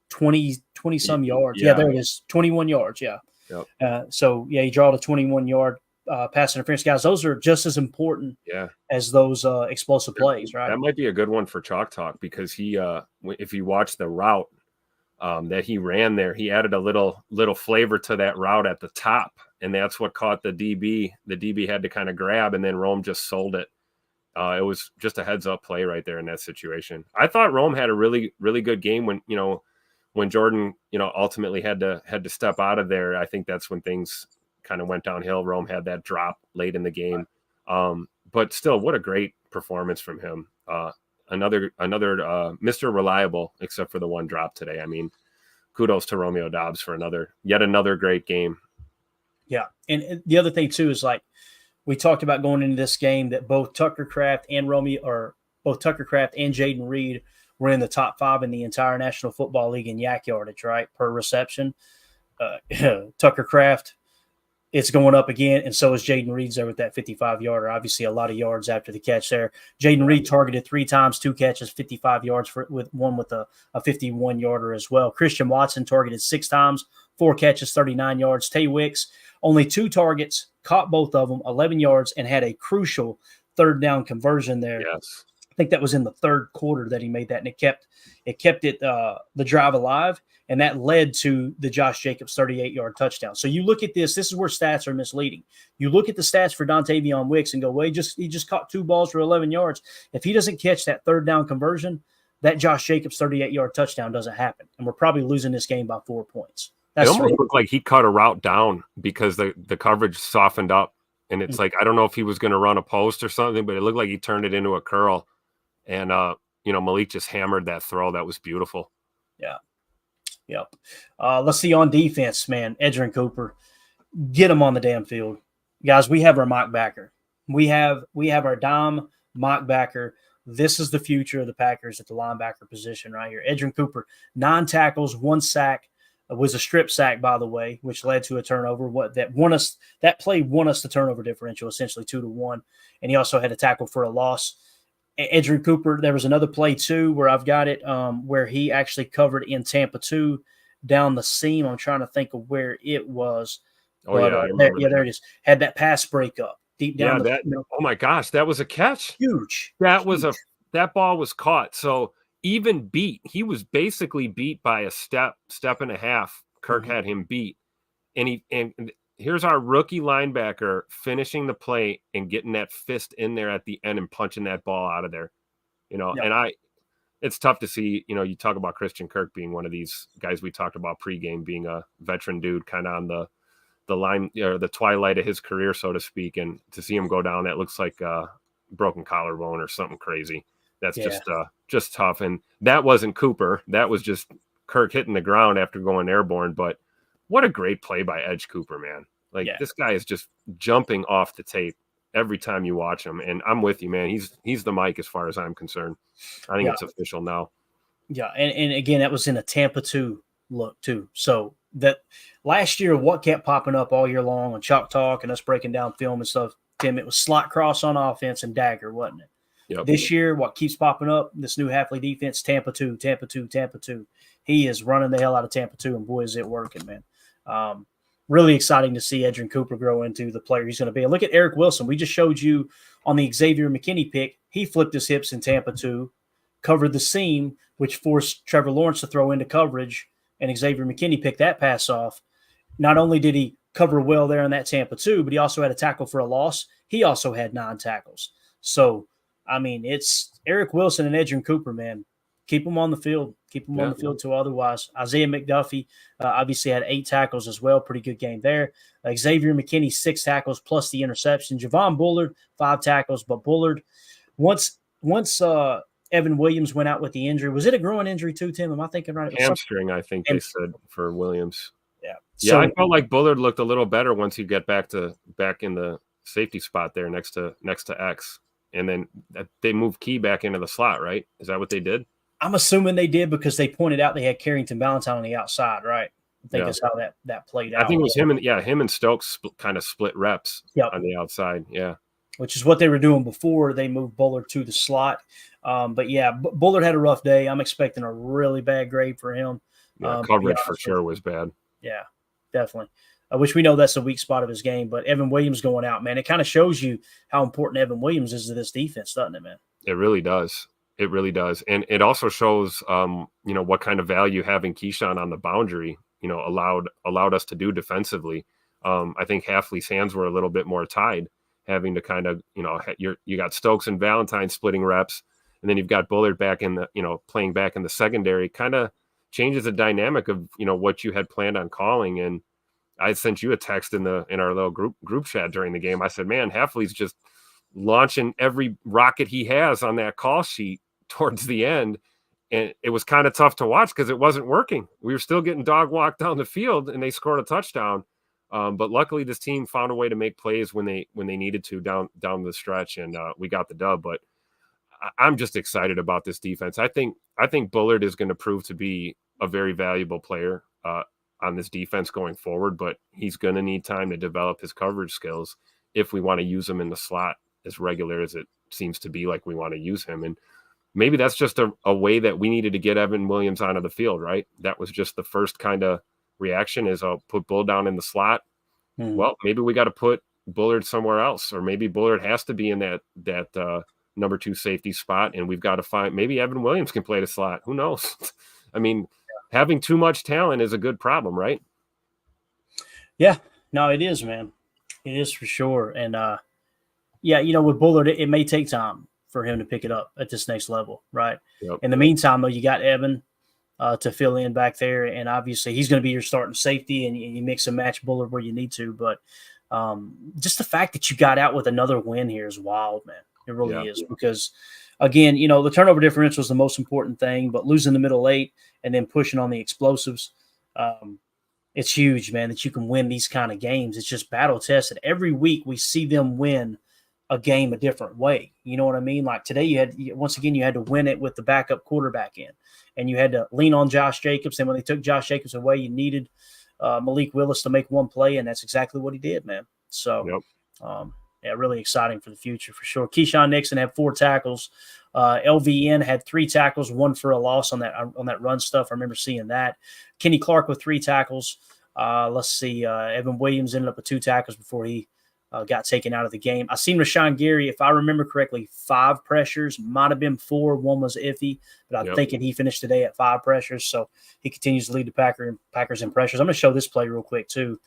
20 some yards? Yeah, there it is. 21 yards. Yeah. Yep. So he drawed a 21-yard pass interference. Guys, those are just as important as those explosive plays, right? That might be a good one for Chalk Talk, because he if you watch the route that he ran there, he added a little flavor to that route at the top, and that's what caught the DB. The DB had to kind of grab, and then Rome just sold it. It was just a heads-up play right there in that situation. I thought Rome had a really, really good game when Jordan, ultimately had to step out of there. I think that's when things kind of went downhill. Rome had that drop late in the game, but still, what a great performance from him. Another Mr. Reliable, except for the one drop today. I mean, kudos to Romeo Doubs for yet another great game. Yeah, and the other thing too is, like, we talked about going into this game that both Tucker Kraft and Jaden Reed were in the top 5 in the entire National Football League in yak yardage, right, per reception. Tucker Kraft, it's going up again, and so is Jaden Reed's there with that 55-yarder. Obviously, a lot of yards after the catch there. Jaden Reed targeted 3 times, 2 catches, 55 yards with a 51-yarder as well. Christian Watson targeted 6 times, 4 catches, 39 yards. Tay Wicks, only 2 targets, caught both of them, 11 yards, and had a crucial 3rd down conversion there. Yes. I think that was in the 3rd quarter that he made that, and it kept the drive alive, and that led to the Josh Jacobs 38-yard touchdown. So you look at this is where stats are misleading. You look at the stats for Dontavion Wicks and go, well, he just caught 2 balls for 11 yards. If he doesn't catch that 3rd down conversion, that Josh Jacobs 38-yard touchdown doesn't happen, and we're probably losing this game by 4 points. It almost looked like he cut a route down because the coverage softened up, and it's like, I don't know if he was going to run a post or something, but it looked like he turned it into a curl. And, Malik just hammered that throw. That was beautiful. Yeah. Yep. Let's see on defense, man. Edgerrin Cooper, get him on the damn field. Guys, we have our mock backer. We have our dime mock backer. This is the future of the Packers at the linebacker position right here. Edgerrin Cooper, 9 tackles, 1 sack. Was a strip sack, by the way, which led to a turnover. That play won us the turnover differential, essentially 2-1. And he also had a tackle for a loss. Edgerrin Cooper, there was another play too where I've got it, where he actually covered in Tampa 2 down the seam. I'm trying to think of where it was. Oh, but, there it is. Had that pass breakup deep down. Oh my gosh, that was a catch. Huge. That ball was caught. So even beat, he was basically beat by a step and a half. Kirk had him beat, and here's our rookie linebacker finishing the play and getting that fist in there at the end and punching that ball out of there. And it's tough to see, you talk about Christian Kirk being one of these guys we talked about pregame, being a veteran dude kind of on the line, or the twilight of his career, so to speak. And to see him go down, that looks like a broken collarbone or something crazy. That's just tough. And that wasn't Cooper. That was just Kirk hitting the ground after going airborne. But what a great play by Edge Cooper, man. This guy is just jumping off the tape. every time you watch him. And I'm with you, man. He's the Mike as far as I'm concerned. I think it's official now. Yeah, and again, that was in a Tampa 2 look too. So that last year, what kept popping up all year long on Chalk Talk and us breaking down film and stuff, Tim, it was slot cross on offense and dagger, wasn't it? Yep. This year, what keeps popping up, this new Hafley defense, Tampa 2, Tampa 2, Tampa 2. He is running the hell out of Tampa 2, and boy, is it working, man. Really exciting to see Edgerrin Cooper grow into the player he's going to be. And look at Eric Wilson. We just showed you on the Xavier McKinney pick. He flipped his hips in Tampa 2, covered the seam, which forced Trevor Lawrence to throw into coverage, and Xavier McKinney picked that pass off. Not only did he cover well there in that Tampa 2, but he also had a tackle for a loss. He also had 9 tackles. So, I mean, it's Eric Wilson and Edgerrin Cooper, man. Keep them on the field. Keep them on the field too otherwise. Isaiah McDuffie obviously had 8 tackles as well. Pretty good game there. Xavier McKinney, 6 tackles plus the interception. Javon Bullard, 5 tackles. But Bullard, once Evan Williams went out with the injury. Was it a groin injury too, Tim? Am I thinking right? Hamstring, I think they said for Williams. Yeah. So, I felt like Bullard looked a little better once he get back in the safety spot there next to X. And then they moved Key back into the slot, right? Is that what they did? I'm assuming they did because they pointed out they had Carrington Ballantyne on the outside, right? I think that's how that played out. I think it was him and Stokes kind of split reps on the outside. Yeah. Which is what they were doing before they moved Bullard to the slot. But yeah, Bullard had a rough day. I'm expecting a really bad grade for him. Yeah, coverage for sure was bad. Yeah, definitely. Which we know that's a weak spot of his game. But Evan Williams going out, man, it kind of shows you how important Evan Williams is to this defense, doesn't it, man? It really does. It really does. And it also shows, what kind of value having Keyshawn on the boundary, allowed us to do defensively. I think Hafley's hands were a little bit more tied, having to kind of, you got Stokes and Valentine splitting reps, and then you've got Bullard back in the, playing back in the secondary, kind of changes the dynamic of, what you had planned on calling. And I sent you a text in our little group chat during the game. I said, man, Hafley's just launching every rocket he has on that call sheet towards the end. And it was kind of tough to watch because it wasn't working. We were still getting dog walked down the field, and they scored a touchdown. But luckily this team found a way to make plays when they needed to down the stretch, and we got the dub. But I'm just excited about this defense. I think Bullard is going to prove to be a very valuable player on this defense going forward, but he's going to need time to develop his coverage skills if we want to use him in the slot as regular as it seems to be like we want to use him. And maybe that's just a way that we needed to get Evan Williams onto the field, right? That was just the first kind of reaction is I'll put Bull down in the slot. Well, maybe we got to put Bullard somewhere else, or maybe Bullard has to be in that number 2 safety spot, and we've got to find maybe Evan Williams can play the slot. Who knows? I mean, having too much talent is a good problem, right? Yeah, no, it is, man. It is for sure. And with Bullard, it may take time for him to pick it up at this next level, right? Yep. In the meantime, though, you got Evan to fill in back there, and obviously he's going to be your starting safety, and you mix and match Bullard where you need to. But just the fact that you got out with another win here is wild, man. It really is, because again, the turnover differential is the most important thing, but losing the middle 8 and then pushing on the explosives, it's huge, man, that you can win these kind of games. It's just battle tested. Every week we see them win a game a different way. You know what I mean? Like today you had to win it with the backup quarterback in, and you had to lean on Josh Jacobs. And when they took Josh Jacobs away, you needed Malik Willis to make one play, and that's exactly what he did, man. So, really exciting for the future for sure. Keyshawn Nixon had 4 tackles. LVN had 3 tackles, 1 for a loss on that run stuff. I remember seeing that. Kenny Clark with 3 tackles. Let's see. Evan Williams ended up with 2 tackles before he got taken out of the game. I seen Rashawn Gary, if I remember correctly, 5 pressures, might have been 4. 1 was iffy, but I'm thinking he finished today at 5 pressures. So he continues to lead the Packers in pressures. I'm going to show this play real quick too.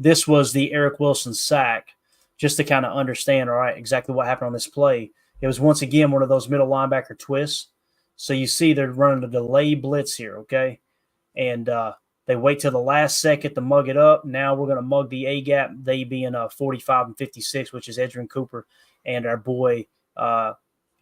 This was the Eric Wilson sack, just to kind of understand, all right, exactly what happened on this play. It was once again one of those middle linebacker twists. So you see they're running a delay blitz here, okay? And they wait till the last second to mug it up. Now we're going to mug the A-gap, they being 45 and 56, which is Edgerrin Cooper and our boy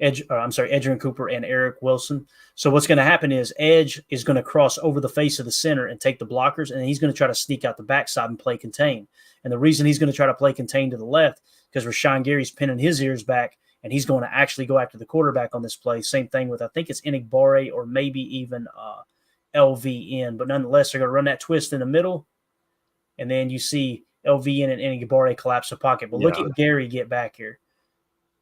Edgerrin Cooper and Eric Wilson. So what's going to happen is Edge is going to cross over the face of the center and take the blockers, and he's going to try to sneak out the backside and play contain. And the reason he's going to try to play contain to the left because Rashawn Gary's pinning his ears back, and he's going to actually go after the quarterback on this play. Same thing with, I think it's Enigbare or maybe even LVN. But nonetheless, they're going to run that twist in the middle, and then you see LVN and Enigbare collapse the pocket. But look at Gary get back here.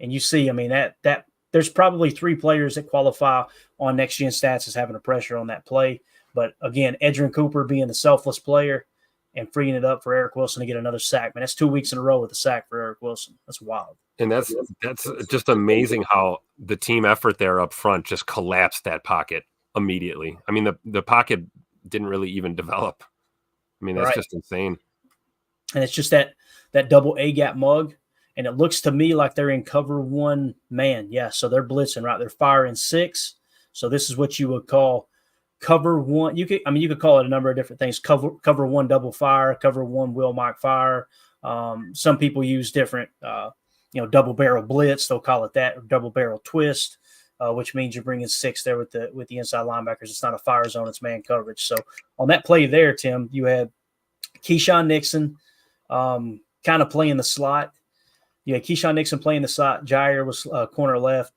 And you see, I mean, that there's probably 3 players that qualify on Next Gen Stats as having a pressure on that play. But again, Edgerrin Cooper being the selfless player and freeing it up for Eric Wilson to get another sack. Man, that's 2 weeks in a row with a sack for Eric Wilson. That's wild. And that's just amazing how the team effort there up front just collapsed that pocket immediately. I mean, the pocket didn't really even develop. I mean, that's just insane. And it's just that double A-gap mug. And it looks to me like they're in cover 1 man. Yeah, so they're blitzing, right? They're firing 6. So this is what you would call cover 1. You could call it a number of different things. Cover 1 double fire, cover 1 wheel mock fire. Some people use different, double barrel blitz. They'll call it that, or double barrel twist, which means you're bringing 6 there with the inside linebackers. It's not a fire zone; it's man coverage. So on that play there, Tim, you had Keyshawn Nixon kind of playing the slot. Yeah, Keyshawn Nixon playing the slot. Jair was corner left.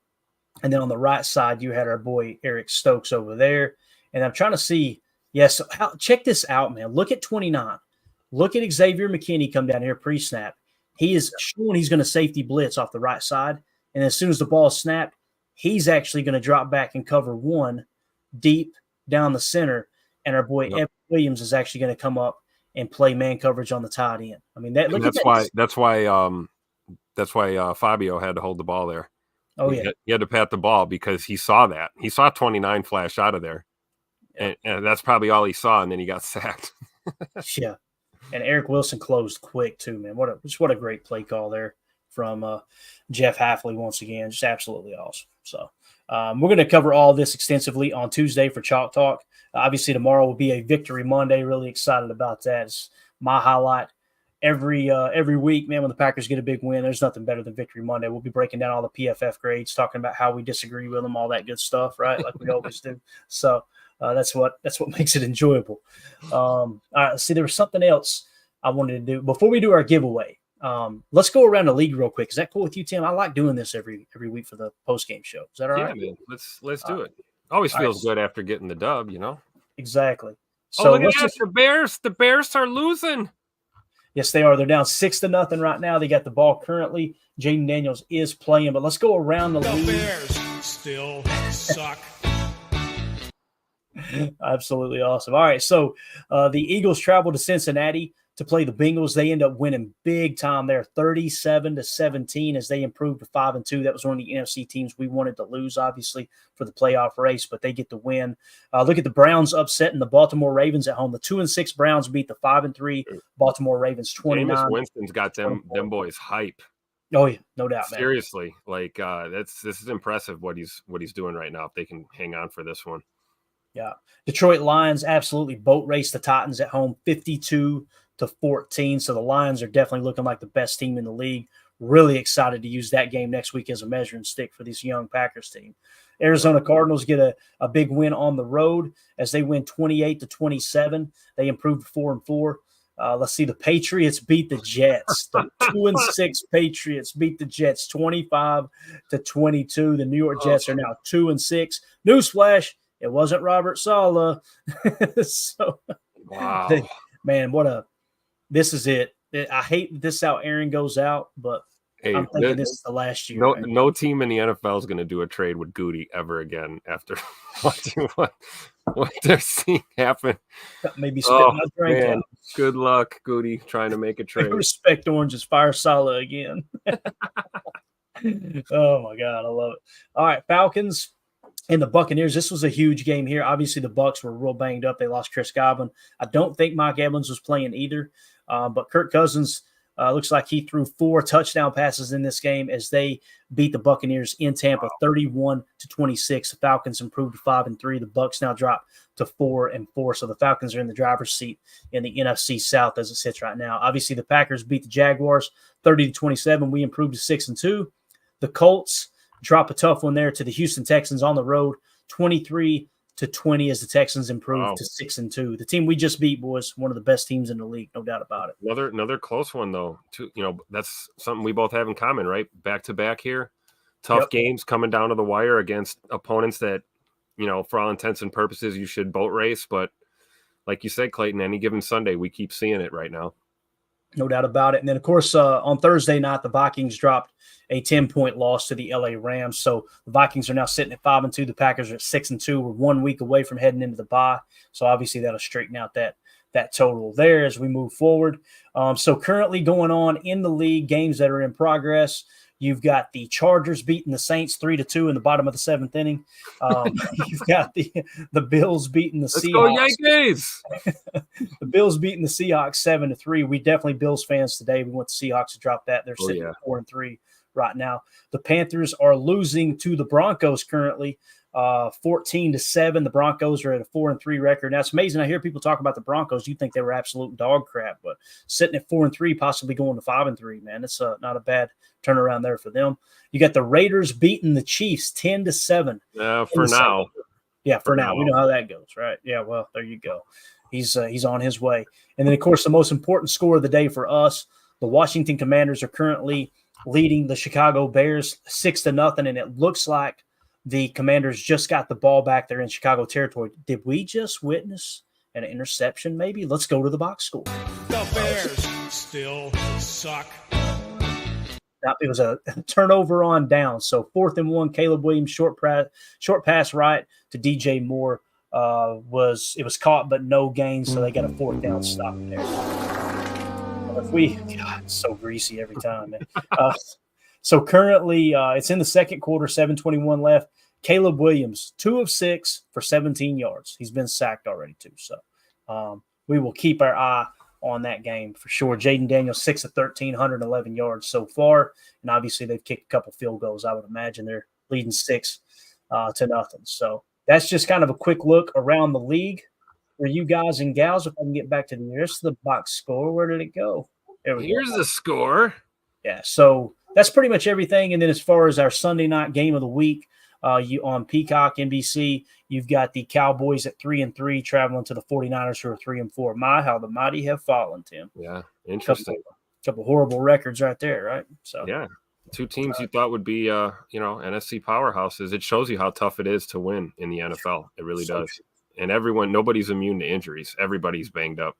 And then on the right side, you had our boy Eric Stokes over there. And I'm trying to see, check this out, man. Look at 29. Look at Xavier McKinney come down here pre-snap. He is showing he's going to safety blitz off the right side. And as soon as the ball is snapped, he's actually going to drop back and cover 1 deep down the center. And our boy Evan Williams is actually going to come up and play man coverage on the tight end. I mean, that's why Fabio had to hold the ball there. Oh, yeah. He had to pat the ball because he saw that. He saw 29 flash out of there. And that's probably all he saw, and then he got sacked. Yeah. And Eric Wilson closed quick, too, man. What a great play call there from Jeff Hafley once again. Just absolutely awesome. So we're going to cover all this extensively on Tuesday for Chalk Talk. Obviously, tomorrow will be a Victory Monday. Really excited about that. It's my highlight. Every week, man, when the Packers get a big win, there's nothing better than Victory Monday. We'll be breaking down all the PFF grades, talking about how we disagree with them, all that good stuff, right? Like we always do. So that's what makes it enjoyable. All right, see, there was something else I wanted to do before we do our giveaway. Let's go around the league real quick. Is that cool with you, Tim? I like doing this every week for the post-game show. Is that all right? Yeah, man. Let's do it. Always feels good after getting the dub, Exactly. So look at that. The Bears are losing. Yes, they are. They're down 6-0 right now. They got the ball currently. Jaden Daniels is playing, but let's go around the league. The Bears still suck. Absolutely awesome. All right, so the Eagles travel to Cincinnati to play the Bengals. They end up winning big time there, 37-17, as they improved to 5-2. That was one of the NFC teams we wanted to lose, obviously, for the playoff race, but they get the win. Look at the Browns upsetting the Baltimore Ravens at home. The 2-6 Browns beat the 5-3 Baltimore Ravens 29. Jameis Winston's got them boys hype. Oh yeah, no doubt, man. Seriously, this is impressive what he's doing right now. If they can hang on for this one. Yeah, Detroit Lions absolutely boat race the Titans at home, 52-14. So the Lions are definitely looking like the best team in the league. Really excited to use that game next week as a measuring stick for this young Packers team. Arizona Cardinals get a big win on the road as they win 28-27. They improved to 4-4. Let's see, the Patriots beat the Jets. The 2-6 Patriots beat the Jets 25-22. The New York Jets are now 2-6. Newsflash, it wasn't Robert Saleh. So, wow, man, this is it. I hate this how Aaron goes out, but I'm thinking this is the last year. No team in the NFL is going to do a trade with Goody ever again after watching what they're seeing happen. Maybe spitting my drink out. Good luck, Goody, trying to make a trade. Respect Oranges, fire Saleh again. Oh my God, I love it. All right, Falcons and the Buccaneers. This was a huge game here. Obviously, the Bucs were real banged up. They lost Chris Godwin. I don't think Mike Evans was playing either, but Kirk Cousins looks like he threw 4 touchdown passes in this game as they beat the Buccaneers in Tampa 31-26. The Falcons improved to 5-3. The Bucs now drop to 4-4. So the Falcons are in the driver's seat in the NFC South as it sits right now. Obviously, the Packers beat the Jaguars 30-27. We improved to 6-2. The Colts drop a tough one there to the Houston Texans on the road, 23-20 as the Texans improve to 6-2. The team we just beat, boys, one of the best teams in the league, no doubt about it. Another close one though. That's something we both have in common, right? Back to back here, tough games coming down to the wire against opponents that, for all intents and purposes, you should boat race. But like you said, Clayton, any given Sunday, we keep seeing it right now. No doubt about it. And then, of course, on Thursday night, the Vikings dropped a 10-point loss to the LA Rams. So the Vikings are now sitting at 5-2. The Packers are at 6-2. We're 1 week away from heading into the bye. So obviously that'll straighten out that total there as we move forward. So currently going on in the league, games that are in progress. You've got the Chargers beating the Saints 3-2 in the bottom of the 7th inning. You've got the Bills beating the Seahawks. Let's go Yankees! The Bills beating the Seahawks 7-3. We definitely Bills fans today. We want the Seahawks to drop that. They're sitting at 4-3 right now. The Panthers are losing to the Broncos currently, 14-7. The Broncos are at a 4-3 record. Now it's amazing. I hear people talk about the Broncos. You think they were absolute dog crap, but sitting at 4-3, possibly going to 5-3. Man, it's not a bad turnaround there for them. You got the Raiders beating the Chiefs 10-7. For now. Yeah, for now. We know how that goes, right? Yeah, well, there you go. He's on his way. And then, of course, the most important score of the day for us, the Washington Commanders are currently leading the Chicago Bears 6-0, and it looks like the Commanders just got the ball back there in Chicago territory. Did we just witness an interception maybe? Let's go to the box score. The Bears still suck. It was a turnover on down. So 4th and 1, Caleb Williams, short pass right to DJ Moore. It was caught but no gain, so they got a 4th down stop there. God, it's so greasy every time, man. So currently it's in the second quarter, 7:21 left. Caleb Williams, 2 of 6 for 17 yards. He's been sacked already too. So we will keep our eye on that game for sure. Jaden Daniels, 6 of 13, 111 yards so far. And obviously they've kicked a couple field goals. I would imagine they're leading 6-0. So that's just kind of a quick look around the league for you guys and gals. If I can get back to the rest of the box score, where did it go? Here's the score. Yeah, so that's pretty much everything. And then as far as our Sunday night game of the week, you on Peacock, NBC, you've got the Cowboys at 3-3 traveling to the 49ers who are 3-4. My, how the mighty have fallen, Tim. Yeah, interesting. Couple horrible records right there, right? So yeah, 2 teams you thought would be, NFC powerhouses. It shows you how tough it is to win in the NFL. It really does. And nobody's immune to injuries. Everybody's banged up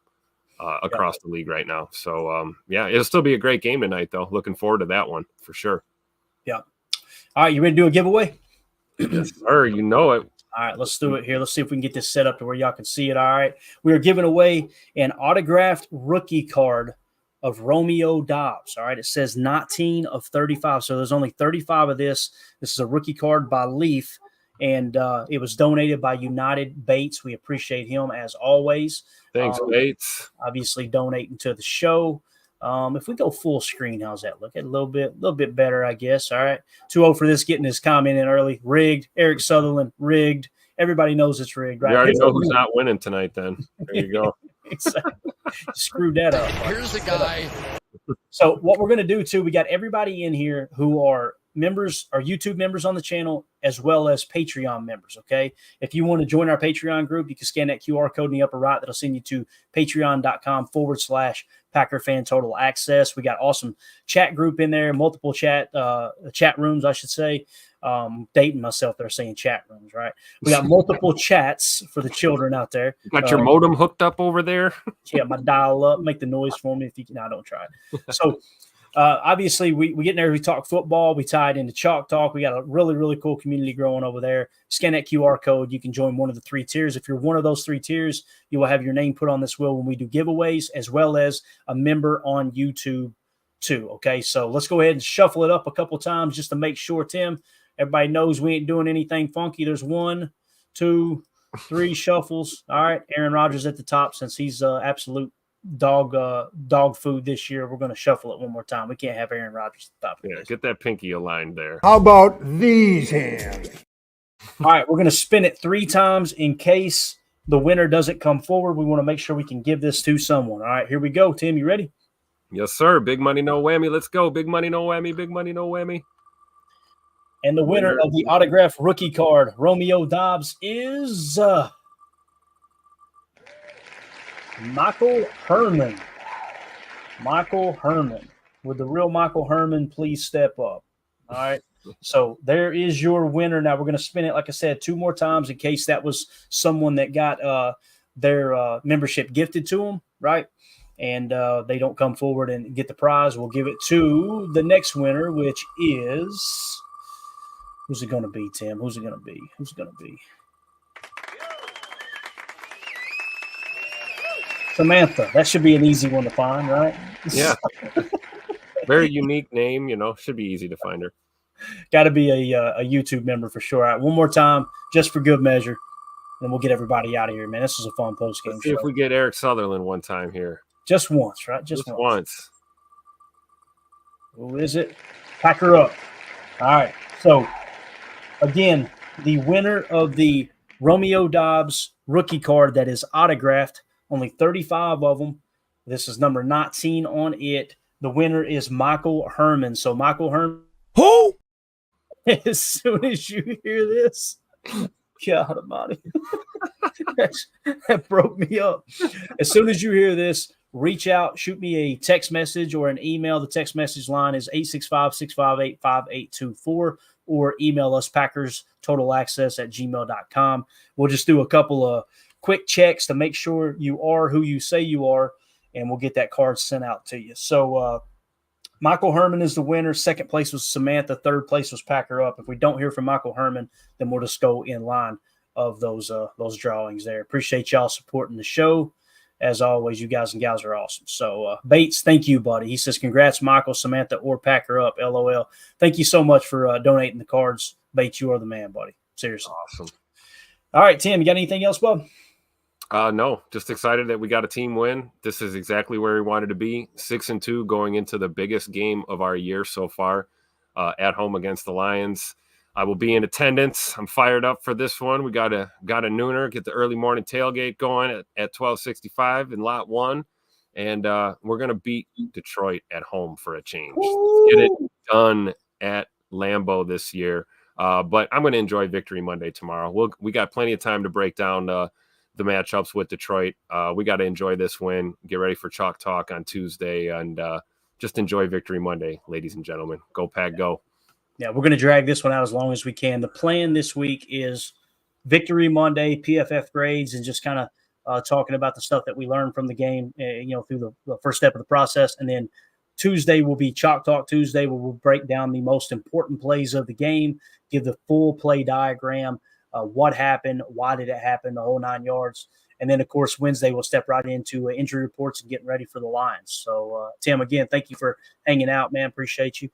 across the league right now. So, it'll still be a great game tonight, though. Looking forward to that one for sure. Yeah. All right, you ready to do a giveaway? Yes, sir. You know it. All right, let's do it here. Let's see if we can get this set up to where y'all can see it. All right. We are giving away an autographed rookie card of Romeo Dobbs. All right. It says 19 of 35. So there's only 35 of this. This is a rookie card by Leaf, and it was donated by United Bates. We appreciate him as always. Thanks, Bates. Obviously donating to the show. If we go full screen, how's that look? A little bit better, I guess. All right. 2-0 for this, getting his comment in early. Rigged. Eric Sutherland, rigged. Everybody knows it's rigged, right? You already know who's not winning tonight then. There you go. Exactly. Screwed that up. Here's the guy. So what we're going to do, too, we got everybody in here who are members, are YouTube members on the channel, as well as Patreon members, okay? If you want to join our Patreon group, you can scan that QR code in the upper right. That'll send you to patreon.com/Packer Fan Total Access. We got awesome chat group in there, multiple chat rooms, I should say. Dating myself, they're saying chat rooms, right? We got multiple chats for the children out there. Got your modem hooked up over there? Yeah, my dial up. Make the noise for me if you can. No, don't try it. So, obviously, we get in there, we talk football, we tie it into Chalk Talk. We got a really, really cool community growing over there. Scan that QR code. You can join one of the 3 tiers. If you're one of those 3 tiers, you will have your name put on this wheel when we do giveaways, as well as a member on YouTube too. Okay, so let's go ahead and shuffle it up a couple times just to make sure, Tim, everybody knows we ain't doing anything funky. There's 1, 2, 3 shuffles. All right, Aaron Rodgers at the top since he's absolute dog food this year. We're going to shuffle it one more time. We can't have Aaron Rodgers at the top. Yeah, get that pinky aligned there. How about these hands? All right, we're going to spin it 3 times in case the winner doesn't come forward. We want to make sure we can give this to someone. All right, here we go. Tim, you ready? Yes, sir. Big money, no whammy. Let's go. Big money, no whammy. Big money, no whammy. And the winner of the autographed rookie card, Romeo Doubs, is Michael Herman. Michael Herman. Would the real Michael Herman please step up? All right. So there is your winner. Now we're going to spin it, like I said, 2 more times in case that was someone that got their membership gifted to them, right? And they don't come forward and get the prize. We'll give it to the next winner, which is – who's it going to be, Tim? Who's it going to be? Who's it going to be? Samantha. That should be an easy one to find, right? Yeah. Very unique name, should be easy to find her. Got to be a YouTube member for sure. All right, one more time, just for good measure, and we'll get everybody out of here, man. This was a fun post-game show. See if we get Eric Sutherland one time here. Just once, right? Just once. Who is it? Pack her up. All right. So, again, the winner of the Romeo Doubs rookie card that is autographed, only 35 of them. This is number 19 on it. The winner is Michael Herman. So, Michael Herman. Who? As soon as you hear this, God almighty, that broke me up. As soon as you hear this, reach out, shoot me a text message or an email. The text message line is 865-658-5824, or email us packerstotalaccess@gmail.com. We'll just do a couple of quick checks to make sure you are who you say you are, and we'll get that card sent out to you. So Michael Herman is the winner. Second place was Samantha. Third place was Packer Up. If we don't hear from Michael Herman, then we'll just go in line of those drawings there. Appreciate y'all supporting the show. As always, you guys and gals are awesome. So, Bates, thank you, buddy. He says, congrats, Michael, Samantha, or Packer Up, LOL. Thank you so much for donating the cards. Bates, you are the man, buddy. Seriously. Awesome. All right, Tim, you got anything else, bud? No, just excited that we got a team win. This is exactly where we wanted to be. 6-2 going into the biggest game of our year so far, at home against the Lions. I will be in attendance. I'm fired up for this one. We got a nooner, get the early morning tailgate going at 12:65 in lot 1. And we're going to beat Detroit at home for a change. Let's get it done at Lambeau this year. But I'm going to enjoy Victory Monday tomorrow. We got plenty of time to break down the matchups with Detroit. We got to enjoy this win, get ready for Chalk Talk on Tuesday, and just enjoy Victory Monday, ladies and gentlemen. Go Pack, go. Yeah, we're going to drag this one out as long as we can. The plan this week is Victory Monday, PFF grades, and just kind of talking about the stuff that we learned from the game, through the first step of the process. And then Tuesday will be Chalk Talk Tuesday, where we'll break down the most important plays of the game, give the full play diagram, what happened, why did it happen, the whole 9 yards. And then, of course, Wednesday we'll step right into injury reports and getting ready for the Lions. So, Tim, again, thank you for hanging out, man. Appreciate you.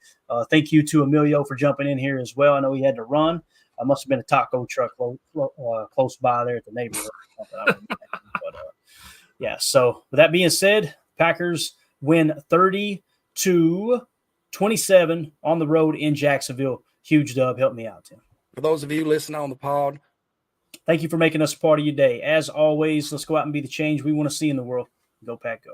Thank you to Emilio for jumping in here as well. I know he had to run. Must have been a taco truck close by there at the neighborhood. Yeah, so with that being said, Packers win 30-27 on the road in Jacksonville. Huge dub. Help me out, Tim. For those of you listening on the pod, thank you for making us a part of your day. As always, let's go out and be the change we want to see in the world. Go Pack, go.